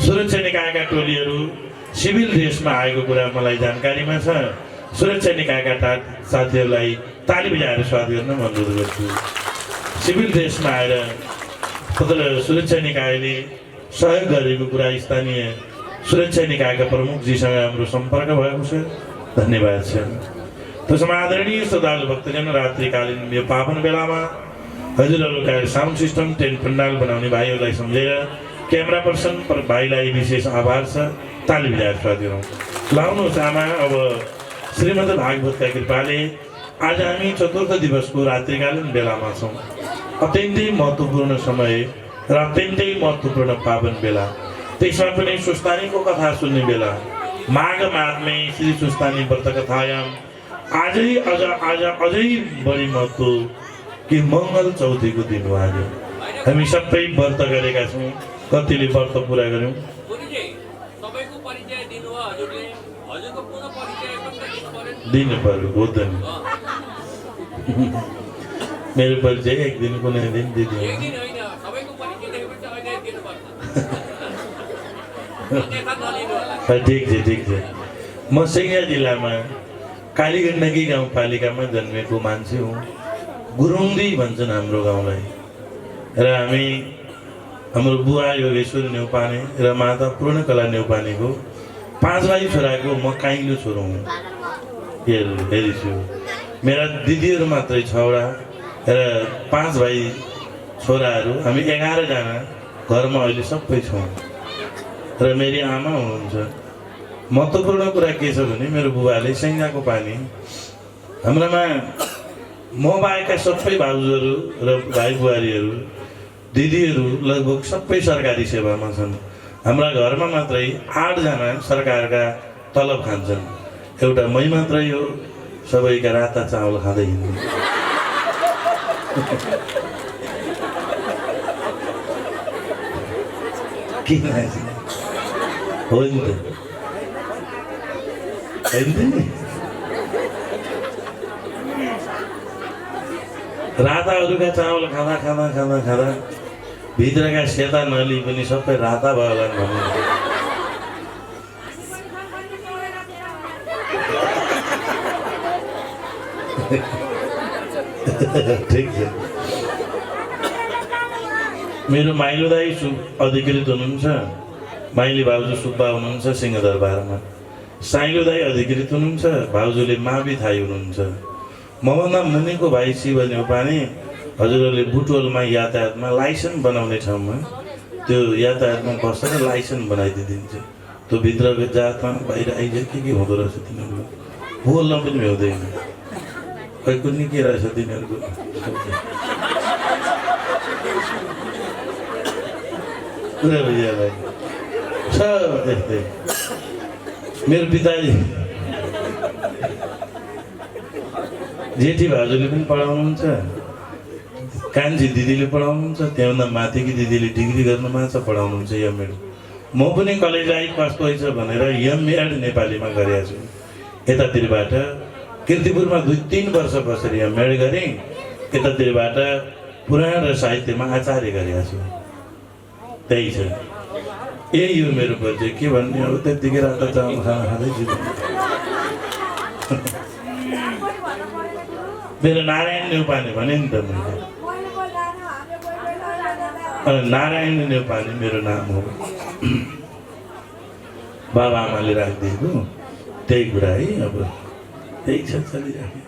सुरक्षा निकायका टोलीहरू सिभिल ड्रेसमा आएको कुरा मलाई जानकारीमा छ। सुरक्षा निकायका साथीहरूलाई ताली बजाएर स्वागत गर्न म अनुरोध गर्छु। सिभिल ड्रेसमा आएर सुरक्षा निकायले सहयोग गरेको कुरा स्थानीय सुरक्षा निकायका प्रमुखजीसँग हाम्रो सम्पर्क भएको छ। धन्यवाद छ। त्यसमा आदरणीय श्रद्धालु भक्तजन, रात्रिकालीन यो पावन बेलामा हजुरहरूका साउन्ड सिस्टम, टेन्ट पण्डाल बनाउने भाइहरूलाई सम्झेर क्यामेरा पर्सन भाइलाई विशेष आभार छ। ताली बजाएर स्वागत गरौँ। लाउनुहोस् आमा। अब श्रीमद् भागवतका कृपाले आज हामी चतुर्थ दिवसको रात्रिकालीन बेलामा छौँ। अत्यन्तै महत्त्वपूर्ण समय र अत्यन्तै महत्त्वपूर्ण पावन बेला। त्यसमा पनि सुस्तानीको कथा सुन्ने बेला। माघ माघमे श्री सुस्तानी व्रत कथायाम अझै बढी महत्त्व कि मङ्गल चौथीको दिन हो आज। हामी सबै व्रत गरेका छौँ। कतिले व्रत पुरा गर्यौँ? दिनु पर्यो हो त नि। मेरो परिचय एक दिन कुनै दिन दिदी ठिक छ, ठिक छ। म सिङ्गा जिल्लामा कालीगण्डकी गाउँपालिकामा जन्मेको मान्छे हुँ। गुरुङदी भन्छन् हाम्रो गाउँलाई। र हाम्रो बुवा योगेश्वर नेउपाने र माता पूर्णकला नेउपानेको 5 भाइ छोराको म काइलो छोरो हुँ। हेरिछु मेरा दिदीहरू मात्रै 6वटा र 5 भाइ छोराहरू। हामी 11 जना घरमा अहिले सबै छौँ र मेरी आमा हुनुहुन्छ। महत्त्वपूर्ण कुरा के छ भने मेरो बुबाले सेङ्गाको पानी हाम्रामा म बाहेकका सबै भाउजूहरू र भाइ बुहारीहरू, दिदीहरू लगभग सबै सरकारी सेवामा छन्। हाम्रा घरमा मात्रै 8 जना सरकारका तलब खान्छन्। एउटा मै मात्रै हो सबैका राता चावल खाँदै हिँड्नु। किन हो नि त? राताहरूका चावल खाँदा खाँदा खाँदा खाँदा भित्रका सेता नली पनि सबै राता भयो होला भन्नु। ठिक छ। मेरो माइलो दाई अधिकृत हुनुहुन्छ। माइली भाउजू सुब्बा हुनुहुन्छ सिंहदरबारमा। साइलो दाई अधिकृत हुनुहुन्छ। भाउजूले मावि थाई हुनुहुन्छ। मभन्दा मुनिको भाइ शिव नेउपाने हजुरहरूले बुटवलमा यातायातमा लाइसेन्स बनाउने ठाउँमा त्यो यातायातमा बसेर लाइसेन्स बनाइदिन्छ। त्यो भित्रको जातमा बाहिर आइज के हुँदो रहेछ तिनीहरू बोल्न पनि भ्याउँदैन। खै कुनै के रहेछ तिनीहरूको। त्यस्तै मेरो पिताजी जेठी भाउजूले पनि पढाउनुहुन्छ, कान्छी दिदीले पढाउनुहुन्छ, त्योभन्दा माथिकी दिदीले डिग्री गर्नुमा छ, पढाउनुहुन्छ एमएड। म पनि कलेज आइ कस्तो रहेछ भनेर एमएड नेपालीमा गरेको छु। यतातिरबाट किर्तिपुरमा 2-3 वर्ष बसेर एमएड गरेँ, यतातिरबाट पुराण र साहित्यमा आचार्य गरेको छु। त्यही छ, यही हो मेरो परिचय। के भन्ने अब त्यतिकै रात चामल खाना खाँदै छु। मेरो नारायण नेउपाने भने नि त मैले, नारायण नेउपाने मेरो नाम हो। बाबा आमाले राखिदिएको त्यही कुरा है, अब त्यही छ चलिराख्यो।